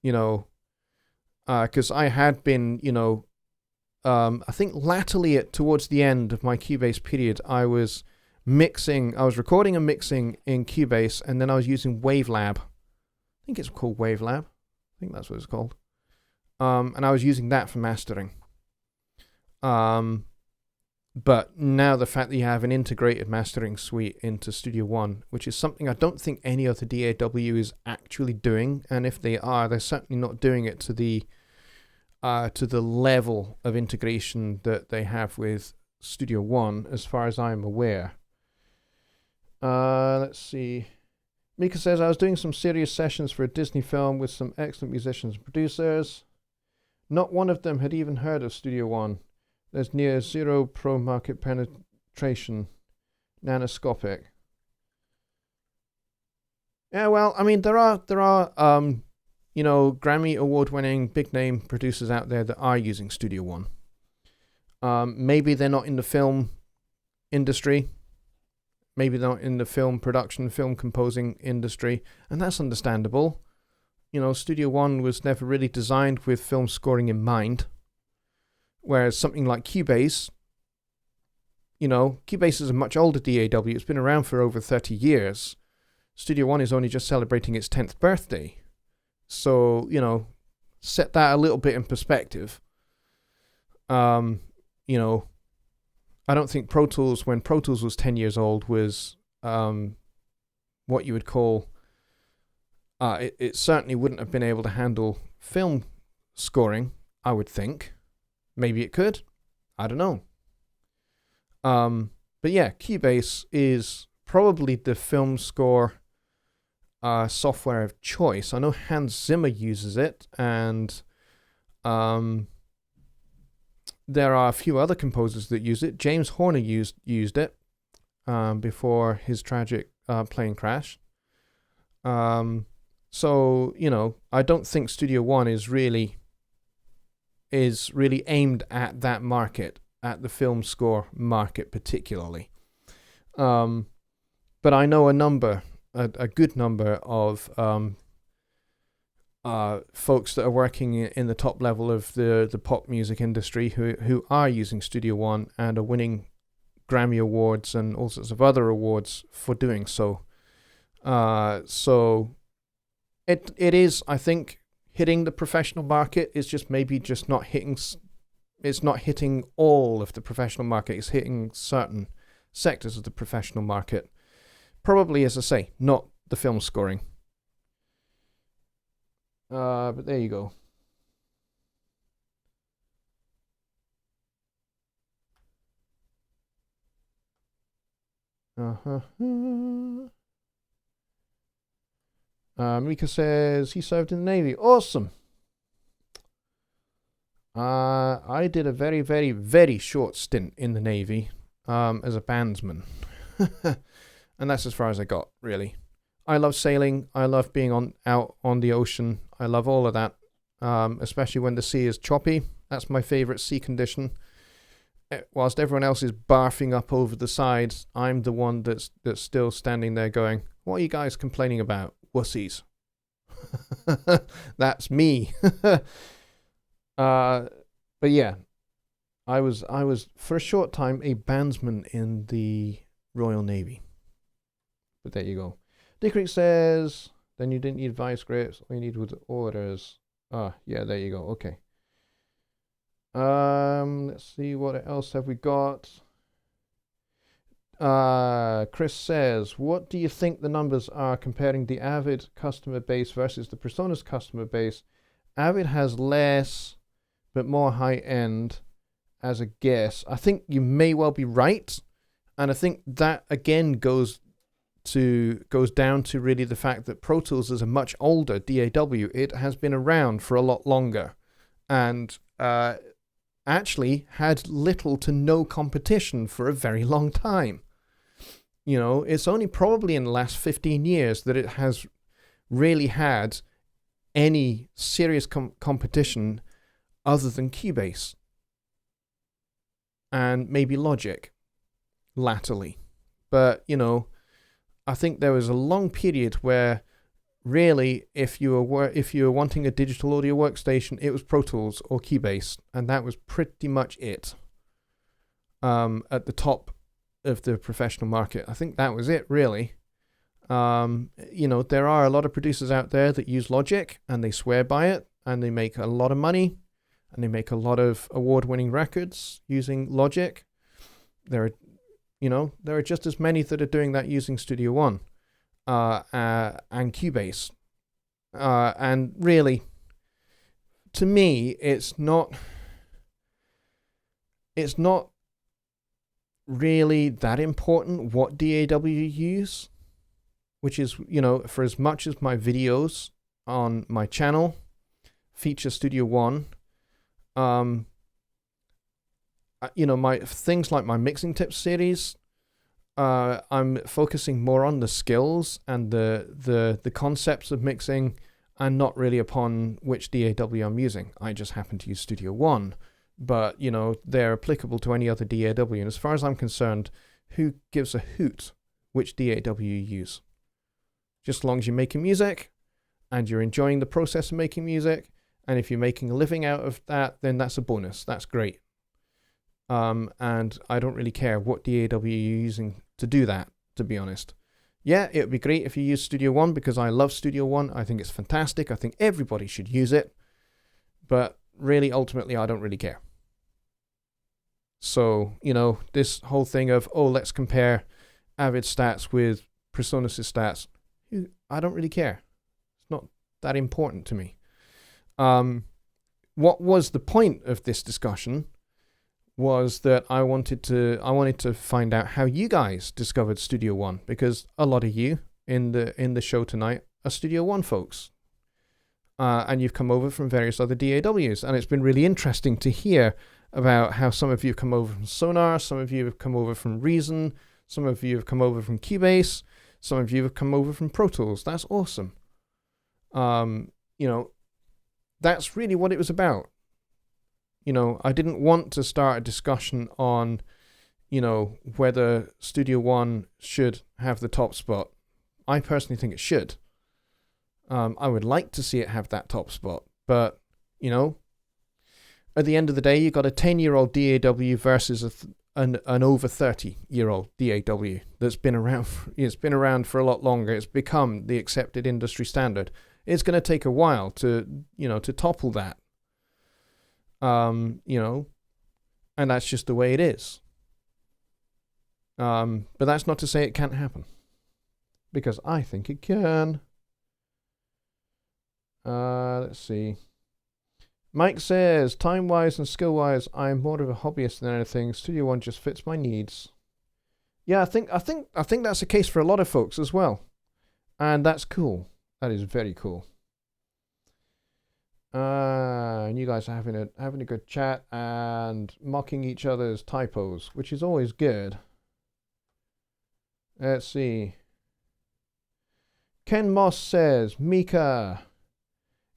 You know, because I had been, I think latterly towards the end of my Cubase period, I was recording and mixing in Cubase, and then I was using Wavelab. I think it's called Wavelab. I think that's what it's called. And I was using that for mastering. But now the fact that you have an integrated mastering suite into Studio One, which is something I don't think any other DAW is actually doing, and if they are, they're certainly not doing it to the level of integration that they have with Studio One, as far as I'm aware. Let's see. Mika says, I was doing some serious sessions for a Disney film with some excellent musicians and producers. Not one of them had even heard of Studio One. There's near zero pro market penetration. Nanoscopic. Yeah, well, I mean, there are Grammy award-winning big name producers out there that are using Studio One. Maybe they're not in the film industry. Maybe they're not in the film production, film composing industry, and that's understandable. Studio One was never really designed with film scoring in mind. Whereas something like Cubase, Cubase is a much older DAW. It's been around for over 30 years. Studio One is only just celebrating its 10th birthday. So, set that a little bit in perspective. I don't think Pro Tools, when Pro Tools was 10 years old, was what you would call... It certainly wouldn't have been able to handle film scoring, I would think. Maybe it could. I don't know. But yeah, Cubase is probably the film score software of choice. I know Hans Zimmer uses it, and there are a few other composers that use it. James Horner used it before his tragic plane crash. So, I don't think Studio One is really aimed at that market, at the film score market particularly. But I know a good number of folks that are working in the top level of the pop music industry who are using Studio One and are winning Grammy Awards and all sorts of other awards for doing so. So it is, I think, hitting the professional market. Is just not hitting. It's not hitting all of the professional market. It's hitting certain sectors of the professional market. Probably, as I say, not the film scoring. But there you go. Mika says he served in the Navy. Awesome. I did a very, very, very short stint in the Navy as a bandsman. And that's as far as I got, really. I love sailing. I love being out on the ocean. I love all of that, especially when the sea is choppy. That's my favorite sea condition. Whilst everyone else is barfing up over the sides, I'm the one that's still standing there going, what are you guys complaining about? Wussies. That's me. But yeah, I was for a short time a bandsman in the Royal Navy. But there you go. Dickrick says, then you didn't need vice grips, all you need was orders. Yeah, there you go. Okay. Let's see, what else have we got? Chris says, what do you think the numbers are comparing the Avid customer base versus the Personas customer base? Avid has less, but more high end as a guess. I think you may well be right. And I think that again goes down to really the fact that Pro Tools is a much older DAW. It has been around for a lot longer, and actually had little to no competition for a very long time. You know, it's only probably in the last 15 years that it has really had any serious competition other than Cubase and maybe Logic latterly. But, you know, I think there was a long period where really if you were wanting a digital audio workstation, it was Pro Tools or Cubase, and that was pretty much it. At the top of the professional market, I think that was it really. You know, there are a lot of producers out there that use Logic and they swear by it and they make a lot of money and they make a lot of award-winning records using Logic. There are just as many that are doing that using Studio One and Cubase. And really, to me, it's not really that important what DAW you use, which is, you know, for as much as my videos on my channel feature Studio One, you know, my things like my mixing tips series, I'm focusing more on the skills and the concepts of mixing, and not really upon which DAW I'm using. I just happen to use Studio One, but you know, they're applicable to any other DAW. And as far as I'm concerned, who gives a hoot which DAW you use? Just as long as you're making music and you're enjoying the process of making music, and if you're making a living out of that, then that's a bonus. That's great. And I don't really care what DAW you're using to do that, to be honest. Yeah, it would be great if you use Studio One, because I love Studio One. I think it's fantastic. I think everybody should use it. But really, ultimately, I don't really care. So, you know, this whole thing of, oh, let's compare Avid stats with Personas' stats, I don't really care. It's not that important to me. What was the point of this discussion was that I wanted to find out how you guys discovered Studio One, because a lot of you in the show tonight are Studio One folks, and you've come over from various other DAWs, and it's been really interesting to hear about how some of you have come over from Sonar, some of you have come over from Reason, some of you have come over from Cubase, some of you have come over from Pro Tools. That's awesome. You know, that's really what it was about. You know, I didn't want to start a discussion on, you know, whether Studio One should have the top spot. I personally think it should. I would like to see it have that top spot, but, you know, at the end of the day, you've got a 10-year-old DAW versus an over 30-year-old DAW that's been around. It's been around for a lot longer. It's become the accepted industry standard. It's going to take a while to, you know, to topple that. You know, and that's just the way it is. But that's not to say it can't happen, because I think it can. Let's see. Mike says, time-wise and skill-wise, I'm more of a hobbyist than anything. Studio One just fits my needs. Yeah, I think that's the case for a lot of folks as well, and that's cool. That is very cool. And you guys are having a good chat and mocking each other's typos, which is always good. Let's see. Ken Moss says, Mika.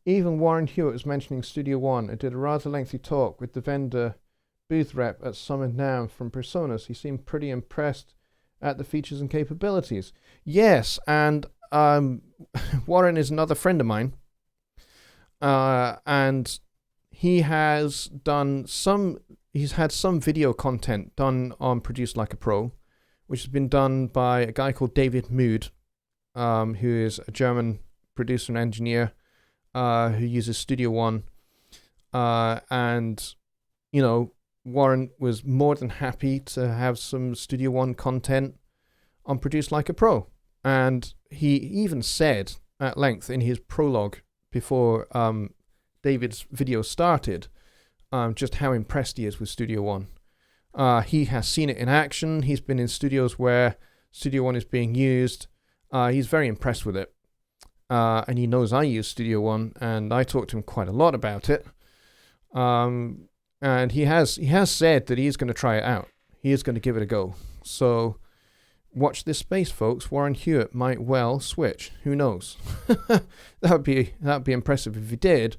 Even Warren Hewitt was mentioning Studio One. I did a rather lengthy talk with the vendor booth rep at Summit Now from Personas. He seemed pretty impressed at the features and capabilities. Yes, and Warren is another friend of mine. And he's had some video content done on Produce Like a Pro, which has been done by a guy called David Mood, who is a German producer and engineer. who uses Studio One, and Warren was more than happy to have some Studio One content on Produce Like a Pro, and he even said at length in his prologue before David's video started just how impressed he is with Studio One. He has seen it in action. He's been in studios where Studio One is being used. He's very impressed with it. And he knows I use Studio One, and I talked to him quite a lot about it. And he has said that he's going to try it out. He is going to give it a go. So watch this space, folks. Warren Hewitt might well switch. Who knows? That'd be impressive if he did.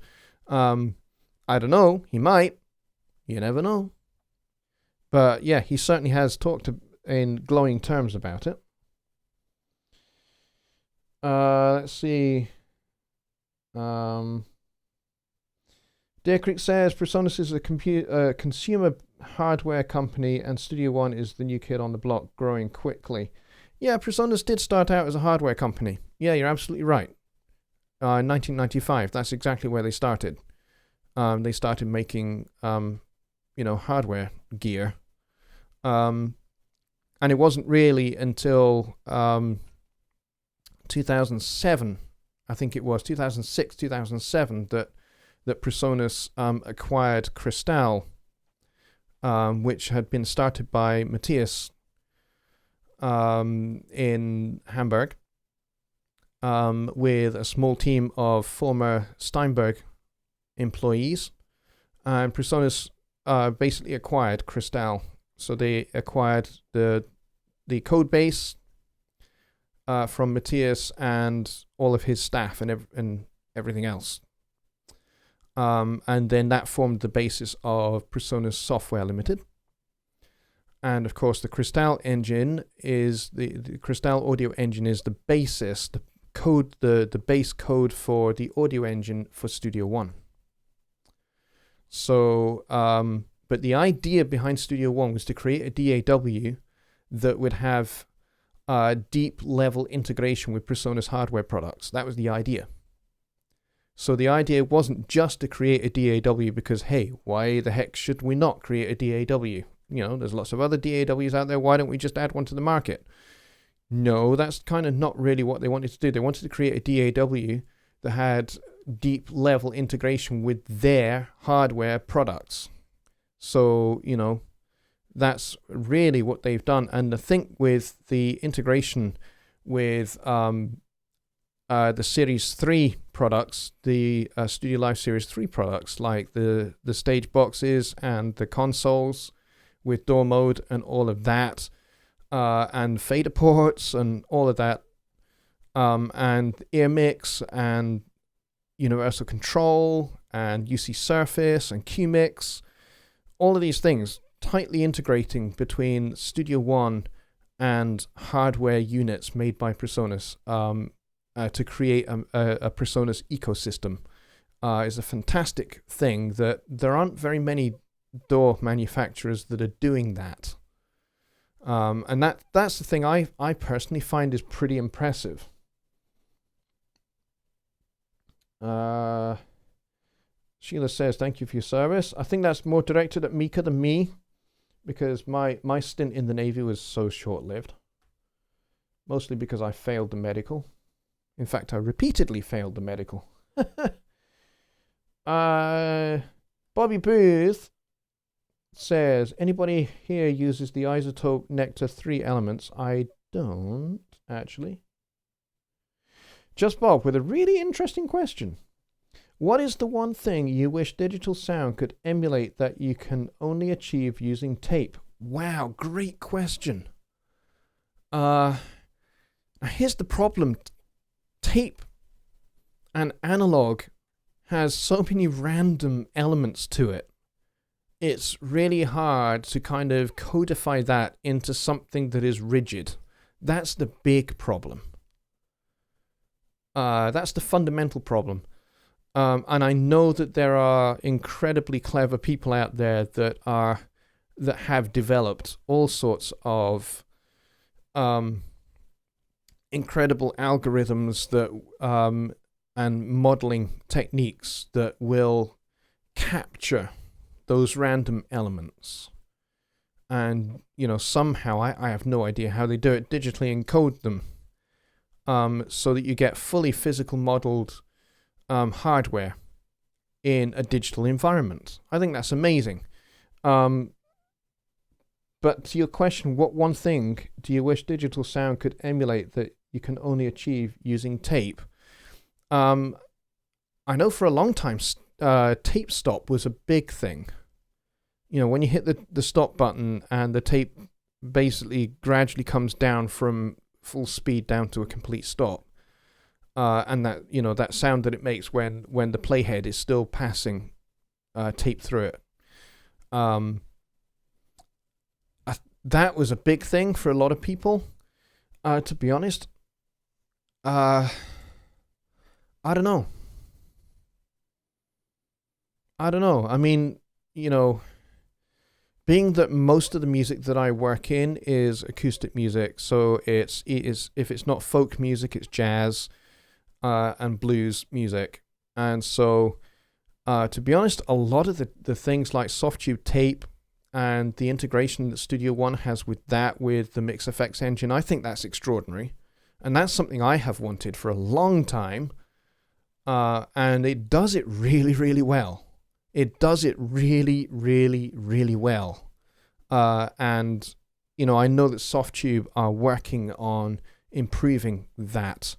I don't know. He might. You never know. But yeah, he certainly has talked in glowing terms about it. Let's see. Deer Creek says PreSonus is a consumer hardware company, and Studio One is the new kid on the block, growing quickly. Yeah, PreSonus did start out as a hardware company. Yeah, you're absolutely right. 1995, that's exactly where they started. They started making, hardware gear. And it wasn't really until 2007, I think it was 2006, 2007, that PreSonus acquired Cristal, which had been started by Matthias in Hamburg, with a small team of former Steinberg employees. And PreSonus basically acquired Cristal. So they acquired the code base from Matthias and all of his staff and everything else. And then that formed the basis of PreSonus Software Limited. And of course, the Cristal engine is the Cristal audio engine is the basis, the code, the base code for the audio engine for Studio One. So, but the idea behind Studio One was to create a DAW that would have deep level integration with PreSonus hardware products. That was the idea. So the idea wasn't just to create a DAW because, hey, why the heck should we not create a DAW? There's lots of other DAWs out there. Why don't we just add one to the market? No, that's kind of not really what they wanted to do. They wanted to create a DAW that had deep level integration with their hardware products. So, that's really what they've done. And I think with the integration with the Series 3 products, the Studio Live Series 3 products, like the stage boxes and the consoles with door mode and all of that, and fader ports and all of that, and ear mix and universal control and UC Surface and QMix, all of these things tightly integrating between Studio One and hardware units made by PreSonus to create a PreSonus ecosystem is a fantastic thing that there aren't very many door manufacturers that are doing that. And that's the thing I personally find is pretty impressive. Sheila says, thank you for your service. I think that's more directed at Mika than me, because my stint in the Navy was so short-lived. Mostly because I failed the medical. In fact, I repeatedly failed the medical. Bobby Booth says, anybody here uses the isotope Nectar 3 elements? I don't, actually. Just Bob with a really interesting question. What is the one thing you wish digital sound could emulate that you can only achieve using tape? Wow, great question. Here's the problem. Tape and analog has so many random elements to it. It's really hard to kind of codify that into something that is rigid. That's the big problem. That's the fundamental problem. And I know that there are incredibly clever people out there that have developed all sorts of incredible algorithms that and modeling techniques that will capture those random elements. And, somehow, I have no idea how they do it, digitally encode them so that you get fully physical modeled hardware in a digital environment. I think that's amazing. But to your question, what one thing do you wish digital sound could emulate that you can only achieve using tape? I know for a long time, tape stop was a big thing. When you hit the stop button and the tape basically gradually comes down from full speed down to a complete stop, and that that sound that it makes when the playhead is still passing tape through it. That was a big thing for a lot of people. To be honest, I don't know. I mean, being that most of the music that I work in is acoustic music, so it is if it's not folk music, it's jazz and blues music. And so, to be honest, a lot of the things like soft tube tape and the integration that Studio One has with the Mix FX engine, I think that's extraordinary. And that's something I have wanted for a long time. And it does it really, really well. It does it really, really, really well. And, I know that Softtube are working on improving that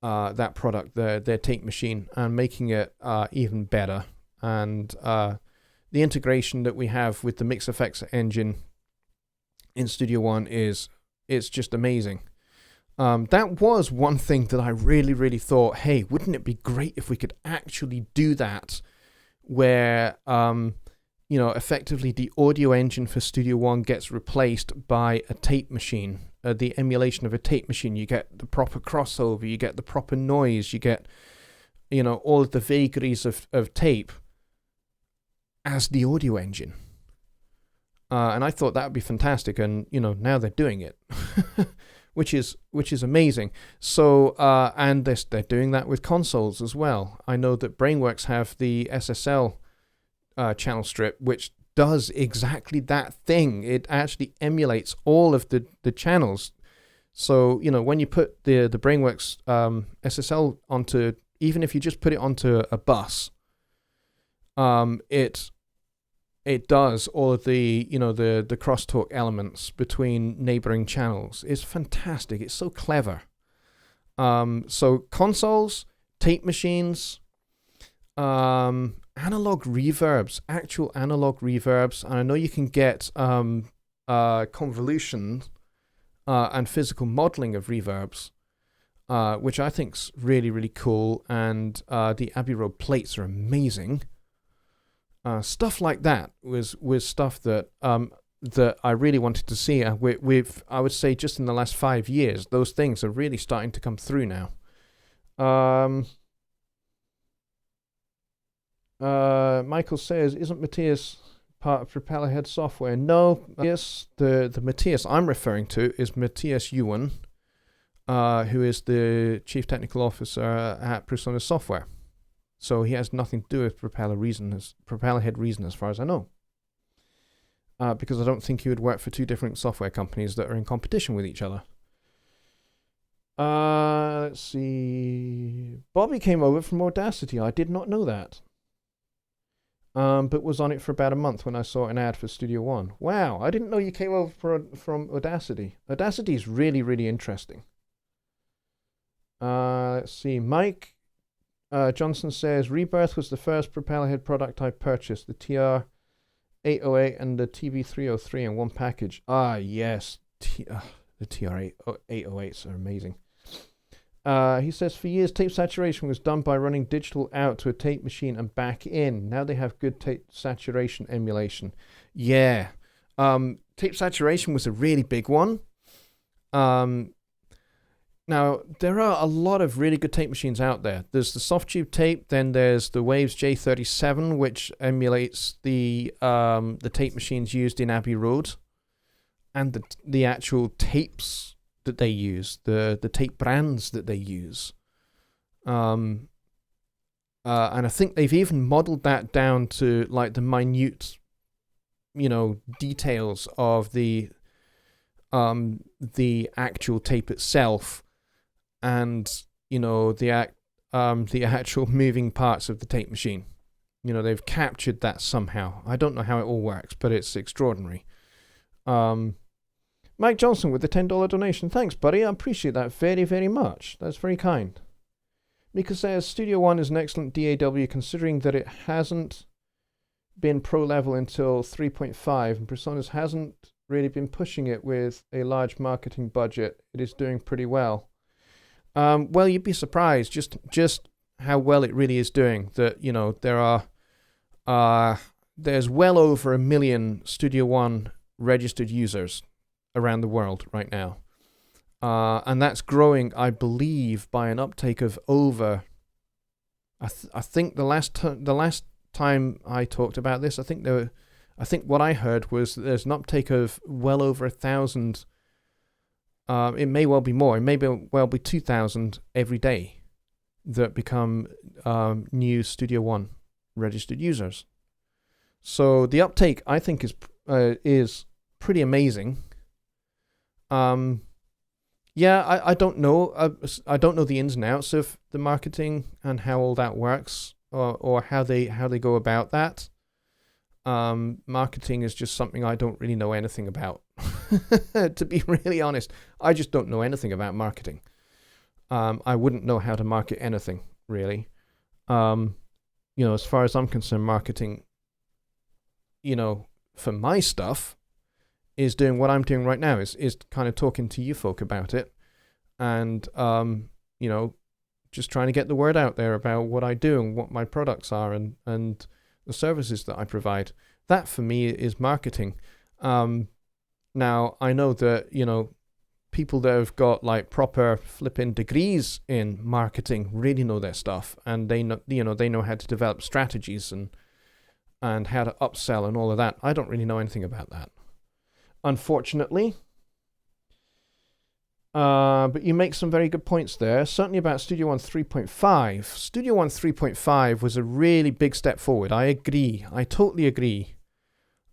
product, their tape machine, and making it even better. And the integration that we have with the Mix FX engine in Studio One it's just amazing. That was one thing that I really, really thought, hey, wouldn't it be great if we could actually do that, where effectively the audio engine for Studio One gets replaced by a tape machine, the emulation of a tape machine. You get the proper crossover, you get the proper noise, you get all of the vagaries of tape as the audio engine. And I thought that would be fantastic, and now they're doing it. Which is amazing. So and they're doing that with consoles as well. I know that Brainworks have the SSL channel strip, which does exactly that thing. It actually emulates all of the channels. So when you put the Brainworks SSL onto, even if you just put it onto a bus, it does all of the the crosstalk elements between neighboring channels. It's fantastic. It's so clever. So consoles, tape machines, analog reverbs, actual analog reverbs, and I know you can get convolution and physical modeling of reverbs, which I think's really, really cool. And the Abbey Road plates are amazing. Stuff like that was stuff that that I really wanted to see. We've I would say just in the last 5 years, those things are really starting to come through now. Michael says, isn't Matthias part of Propellerhead software? No, yes, the Matthias I'm referring to is Matthias Ewan, who is the Chief Technical Officer at Persona Software. So he has nothing to do with Propellerhead Reason as far as I know. Because I don't think he would work for two different software companies that are in competition with each other. Let's see. Bobby came over from Audacity. I did not know that. But was on it for about a month when I saw an ad for Studio One. Wow, I didn't know you came over from Audacity. Audacity is really, really interesting. Let's see. Mike Johnson says, Rebirth was the first Propellerhead product I purchased. The TR-808 and the TB-303 in one package. Ah, yes. The TR-808s are amazing. He says, for years, tape saturation was done by running digital out to a tape machine and back in. Now they have good tape saturation emulation. Yeah. Tape saturation was a really big one. Now, there are a lot of really good tape machines out there. There's the Softtube tape, then there's the Waves J37, which emulates the tape machines used in Abbey Road, and the actual tapes that they use, the tape brands that they use. And I think they've even modeled that down to like the minute, details of the actual tape itself, and the actual moving parts of the tape machine. They've captured that somehow. I don't know how it all works, but it's extraordinary. Mike Johnson with the $10 donation. Thanks, buddy. I appreciate that very, very much. That's very kind. Mika says, Studio One is an excellent DAW considering that it hasn't been pro level until 3.5 and Personas hasn't really been pushing it with a large marketing budget. It is doing pretty well. Well, you'd be surprised just how well it really is doing. That, there's well over 1 million Studio One registered users around the world right now. And that's growing, I believe, by an uptake of over. I think the last time I talked about this, I think what I heard was that there's an uptake of well over 1,000. It may well be more. It may well be 2,000 every day that become new Studio One registered users. So the uptake, I think, is pretty amazing. Yeah, I don't know. I don't know the ins and outs of the marketing and how all that works, or how they go about that. Marketing is just something I don't really know anything about. To be really honest, I just don't know anything about marketing. I wouldn't know how to market anything really. As far as I'm concerned, marketing, for my stuff, is doing what I'm doing right now, is kind of talking to you folk about it, and just trying to get the word out there about what I do and what my products are and the services that I provide. That for me is marketing. Now I know that people that have got like proper flipping degrees in marketing really know their stuff, and they know how to develop strategies and how to upsell and all of that. I don't really know anything about that, unfortunately. But you make some very good points there, certainly about Studio One 3.5. Studio One 3.5 was a really big step forward. I agree. I totally agree.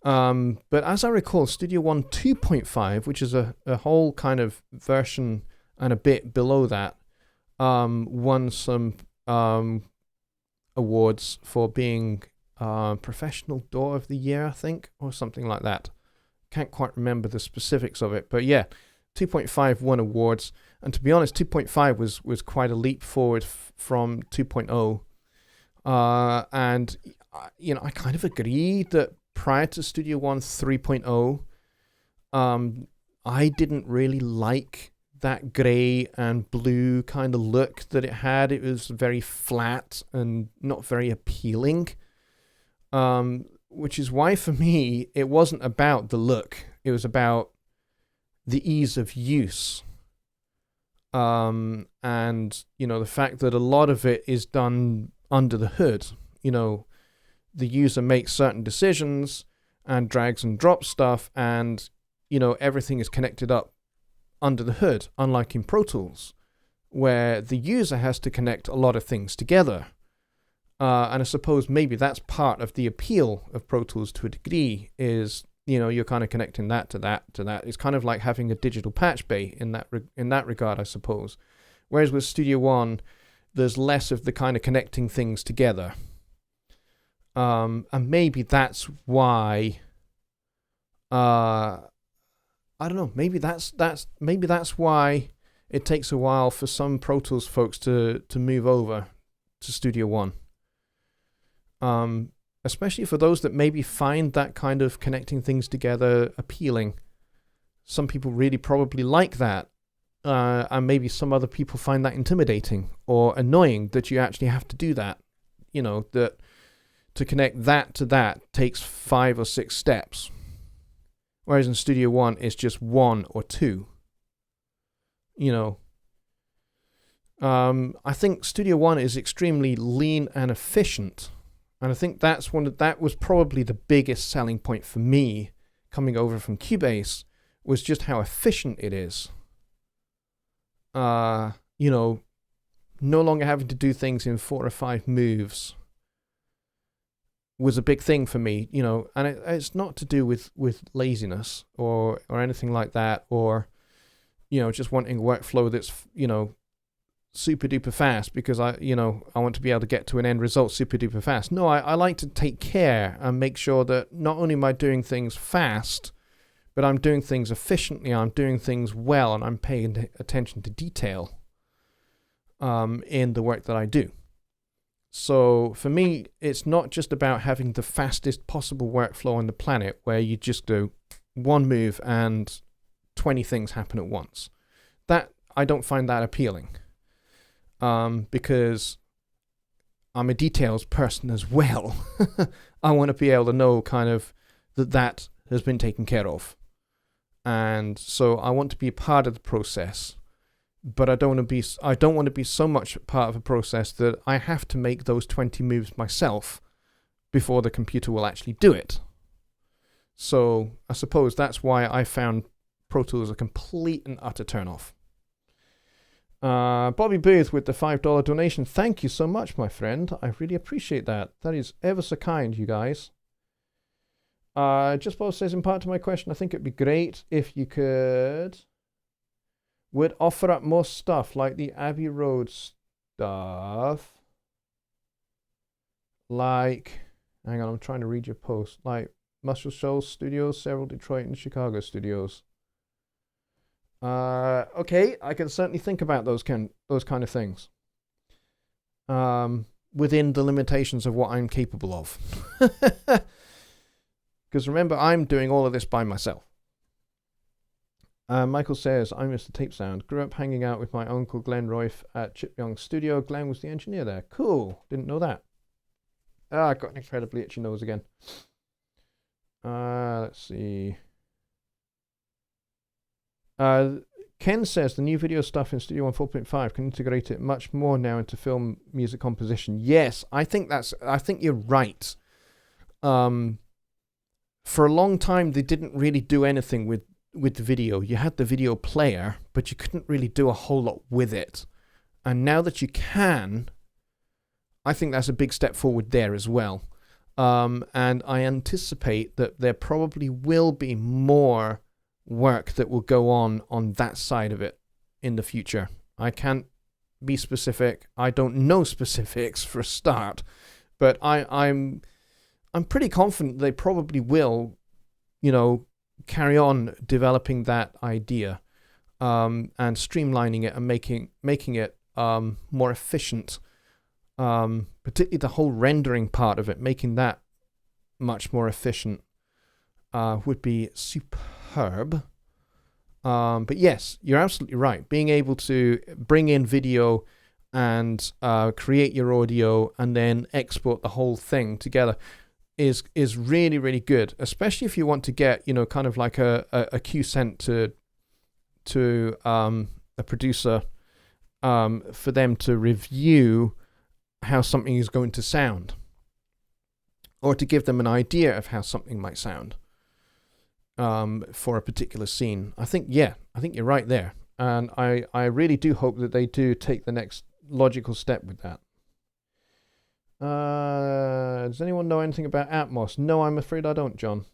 But as I recall, Studio One 2.5, which is a whole kind of version and a bit below that, won some awards for being Professional DAW of the Year, I think, or something like that. Can't quite remember the specifics of it, but yeah, 2.5 won awards, and to be honest, 2.5 was quite a leap forward from 2.0. And I kind of agree that prior to Studio One 3.0, I didn't really like that grey and blue kind of look that it had. It was very flat and not very appealing. Which is why for me, it wasn't about the look. It was about the ease of use. And, the fact that a lot of it is done under the hood. The user makes certain decisions and drags and drops stuff, and, everything is connected up under the hood, unlike in Pro Tools, where the user has to connect a lot of things together. And I suppose maybe that's part of the appeal of Pro Tools to a degree, is, you're kind of connecting that to that. It's kind of like having a digital patch bay in that regard, I suppose. Whereas with Studio One, there's less of the kind of connecting things together. And maybe that's why, I don't know, maybe that's why it takes a while for some Pro Tools folks to move over to Studio One. Especially for those that maybe find that kind of connecting things together appealing. Some people really probably like that. And maybe some other people find that intimidating or annoying that you actually have to do that. That to connect that to that takes 5 or 6 steps. Whereas in Studio One, it's just 1 or 2. I think Studio One is extremely lean and efficient. And I think that was probably the biggest selling point for me coming over from Cubase, was just how efficient it is. no longer having to do things in 4 or 5 moves was a big thing for me, you know, and it's not to do with laziness or anything like that, or, you know, just wanting a workflow that's, you know, super duper fast because I want to be able to get to an end result super duper fast. No, I like to take care and make sure that not only am I doing things fast, but I'm doing things efficiently, I'm doing things well, and I'm paying attention to detail in the work that I do. So for me, it's not just about having the fastest possible workflow on the planet where you just do one move and 20 things happen at once. That, I don't find that appealing. Because I'm a details person as well. I want to be able to know kind of that has been taken care of. And so I want to be a part of the process, but I don't want to be so much part of a process that I have to make those 20 moves myself before the computer will actually do it. So I suppose that's why I found Pro Tools a complete and utter turn-off. Bobby Booth with the $5 donation. Thank you so much, my friend. I really appreciate that. That is ever so kind, you guys. Just Bob says, in part to my question, I think it'd be great if you would offer up more stuff like the Abbey Road stuff. Like, hang on, I'm trying to read your post. Like Muscle Shoals Studios, several Detroit and Chicago studios. Okay, I can certainly think about those kind of things. Within the limitations of what I'm capable of. Because remember, I'm doing all of this by myself. Michael says, I miss the tape sound. Grew up hanging out with my uncle Glenn Royf at Chip Young's studio. Glenn was the engineer there. Cool. Didn't know that. I got an incredibly itchy nose again. Let's see. Ken says the new video stuff in Studio One 4.5 can integrate it much more now into film music composition. Yes, I think you're right. For a long time, they didn't really do anything with the video. You had the video player, but you couldn't really do a whole lot with it. And now that you can, I think that's a big step forward there as well. And I anticipate that there probably will be more work that will go on that side of it in the future. I can't be specific. I don't know specifics for a start, but I'm pretty confident they probably will, you know, carry on developing that idea, and streamlining it and making it more efficient. Particularly the whole rendering part of it, making that much more efficient would be superb. But yes, you're absolutely right. Being able to bring in video and create your audio and then export the whole thing together is really, really good, especially if you want to get, you know, kind of like a cue sent to a producer for them to review how something is going to sound, or to give them an idea of how something might sound for a particular scene. I think you're right there, and I really do hope that they do take the next logical step with that. Does anyone know anything about Atmos? No, I'm afraid I don't, John.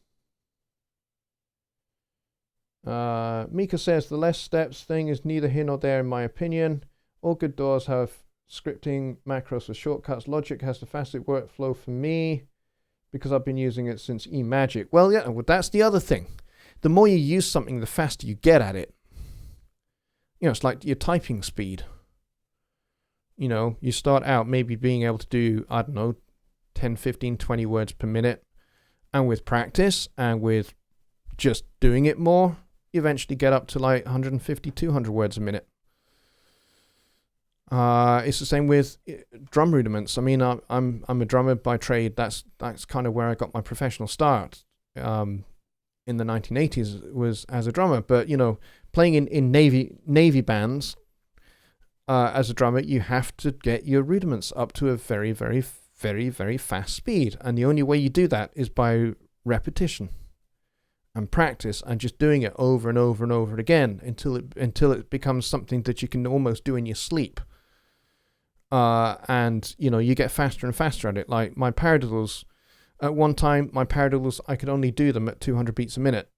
Mika says the less steps thing is neither here nor there in my opinion. All good DAWs have scripting macros with shortcuts. Logic has the fastest workflow for me because I've been using it since eMagic. Well, yeah, that's the other thing. The more you use something, the faster you get at it. You know, it's like your typing speed. You know, you start out maybe being able to do, I don't know, 10, 15, 20 words per minute. And with practice and with just doing it more, you eventually get up to like 150, 200 words a minute. It's the same with drum rudiments. I mean, I'm a drummer by trade. That's kind of where I got my professional start. In the 1980s was as a drummer. But, you know, playing in Navy bands, as a drummer, you have to get your rudiments up to a very, very, very, very fast speed. And the only way you do that is by repetition and practice and just doing it over and over and over again until it becomes something that you can almost do in your sleep. And you get faster and faster at it. Like my paradiddles, at one time, I could only do them at 200 beats a minute.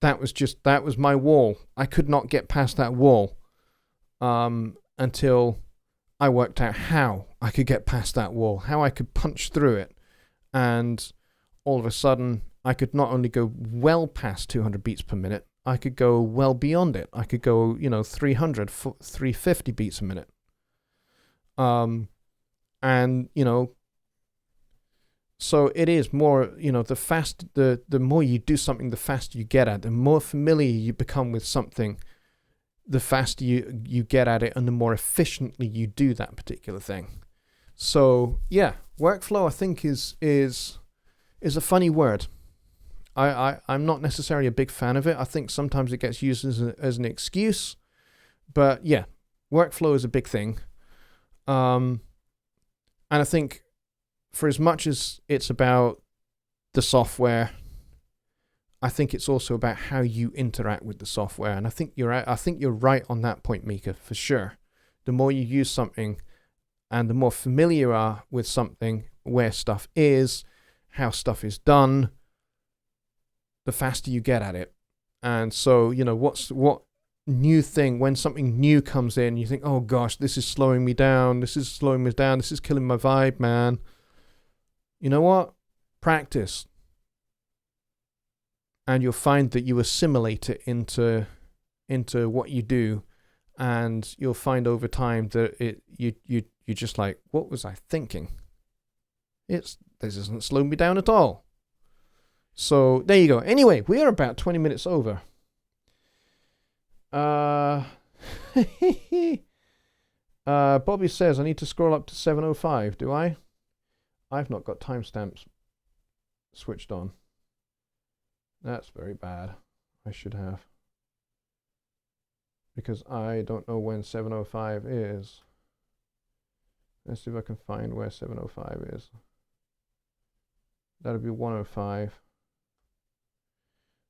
That was my wall. I could not get past that wall until I worked out how I could get past that wall, how I could punch through it. And all of a sudden, I could not only go well past 200 beats per minute, I could go well beyond it. I could go, 300, 350 beats a minute. And, so it is more, the more you do something, the faster you get at it. The more familiar you become with something, the faster you get at it and the more efficiently you do that particular thing. So, yeah, workflow, I think, is a funny word. I'm not necessarily a big fan of it. I think sometimes it gets used as an excuse. But, yeah, workflow is a big thing. And I think for as much as it's about the software, I think it's also about how you interact with the software. And I think you're right on that point, Mika, for sure. The more you use something and the more familiar you are with something, where stuff is, how stuff is done, the faster you get at it. And so, what new thing, when something new comes in, you think, oh gosh, this is slowing me down, this is killing my vibe, man. You know what? Practice. And you'll find that you assimilate it into what you do, and you'll find over time that you're just like, what was I thinking? This isn't slowing me down at all. So there you go. Anyway, we are about 20 minutes over. Bobby says I need to scroll up to 7:05. Do I? I've not got timestamps switched on. That's very bad. I should have. Because I don't know when 7:05 is. Let's see if I can find where 7:05 is. That'll be 1:05.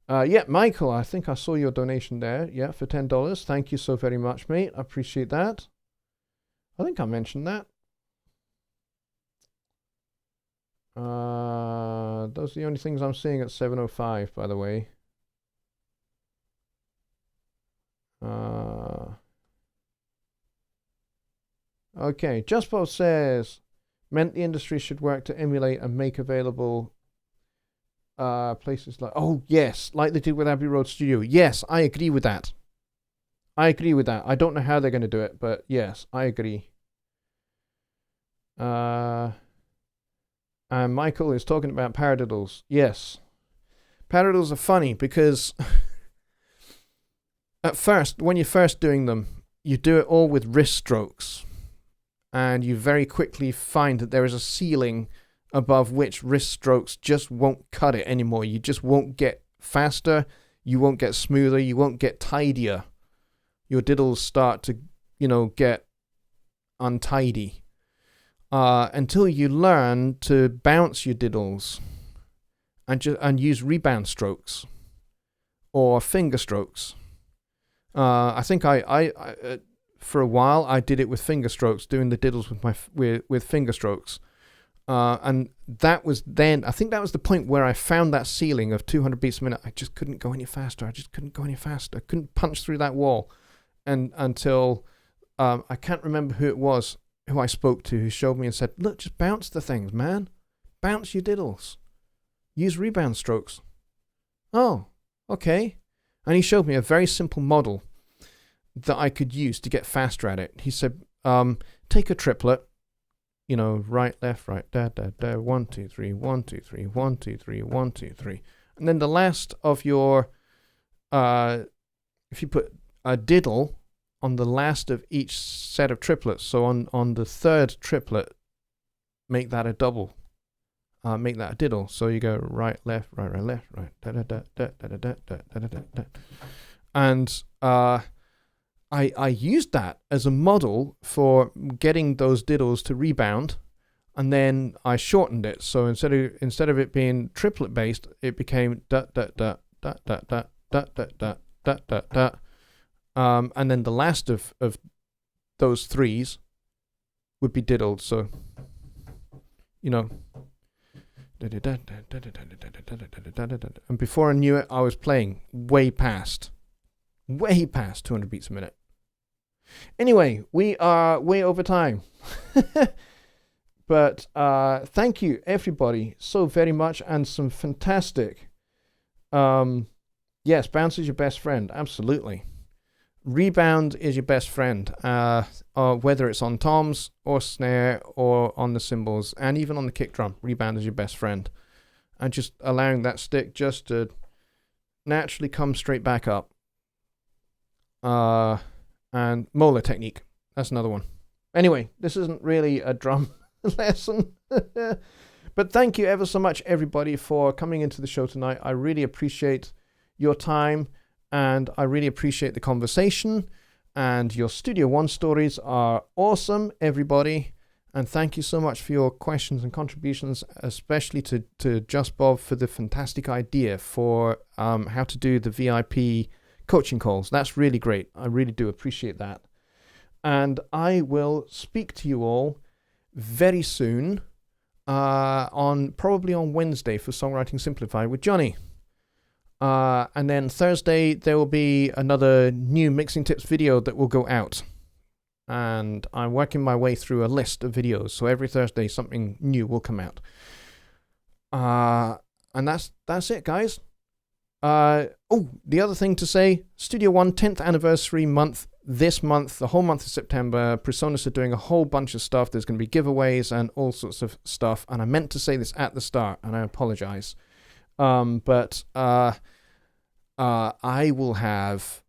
Yeah, Michael, I think I saw your donation there. Yeah, for $10. Thank you so very much, mate. I appreciate that. I think I mentioned that. Those are the only things I'm seeing at 7:05, by the way. Okay, Justbo says, meant the industry should work to emulate and make available places like, oh yes, like they did with Abbey Road Studio. Yes, I agree with that. I don't know how they're going to do it, but yes, I agree. And Michael is talking about paradiddles. Yes. Paradiddles are funny because at first, when you're first doing them, you do it all with wrist strokes. And you very quickly find that there is a ceiling above which wrist strokes just won't cut it anymore. You just won't get faster. You won't get smoother. You won't get tidier. Your diddles start to, get untidy. Until you learn to bounce your diddles and use rebound strokes or finger strokes. I think I for a while I did it with finger strokes, doing the diddles with finger strokes, and that was then. I think that was the point where I found that ceiling of 200 beats a minute. I just couldn't go any faster. I couldn't punch through that wall, and until I can't remember who it was who I spoke to, who showed me and said, look, just bounce the things, man. Bounce your diddles. Use rebound strokes. Oh, okay. And he showed me a very simple model that I could use to get faster at it. He said, take a triplet, right, left, right, da, da, da, 1, 2, 3, 1, 2, 3, 1, 2, 3, 1, 2, 3. And then the last of your, if you put a diddle on the last of each set of triplets, so on the third triplet, make that a double. Make that a diddle. So you go right, left, right, right, left, right, da da da da da da da da da da da. And I used that as a model for getting those diddles to rebound, and then I shortened it. So instead of it being triplet based, it became da da da da da da da da da da da da. And then the last of those threes would be diddled. So, you know. And before I knew it, I was playing way past 200 beats a minute. Anyway, we are way over time. But thank you, everybody, so very much, and some fantastic... yes, bounce is your best friend, absolutely. Rebound is your best friend, whether it's on toms or snare or on the cymbals, and even on the kick drum. Rebound is your best friend. And just allowing that stick just to naturally come straight back up. And molar technique, that's another one. Anyway, this isn't really a drum lesson. But thank you ever so much, everybody, for coming into the show tonight. I really appreciate your time, and I really appreciate the conversation. And your Studio One stories are awesome, everybody. And thank you so much for your questions and contributions, especially to Just Bob for the fantastic idea for how to do the VIP coaching calls. That's really great. I really do appreciate that. And I will speak to you all very soon, probably on Wednesday for Songwriting Simplified with Jonny. And then Thursday there will be another new Mixing Tips video that will go out. And I'm working my way through a list of videos, so every Thursday something new will come out. And that's it, guys. The other thing to say, Studio One 10th anniversary month. This month, the whole month of September, Presonus are doing a whole bunch of stuff. There's going to be giveaways and all sorts of stuff. And I meant to say this at the start, and I apologize. But I will have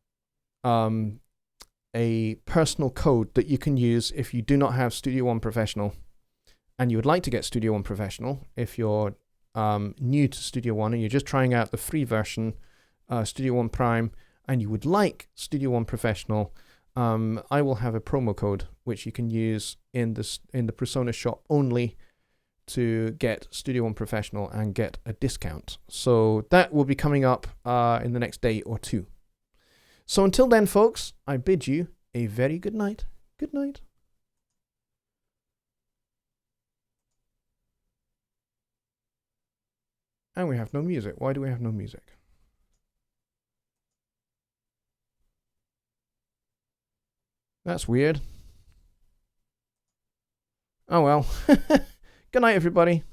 a personal code that you can use if you do not have Studio One Professional, and you would like to get Studio One Professional. If you're new to Studio One and you're just trying out the free version, Studio One Prime, and you would like Studio One Professional, I will have a promo code which you can use in the Presonus shop only to get Studio One Professional and get a discount. So that will be coming up in the next day or two. So until then, folks, I bid you a very good night. Good night. And we have no music. Why do we have no music? That's weird. Oh well. Good night, everybody.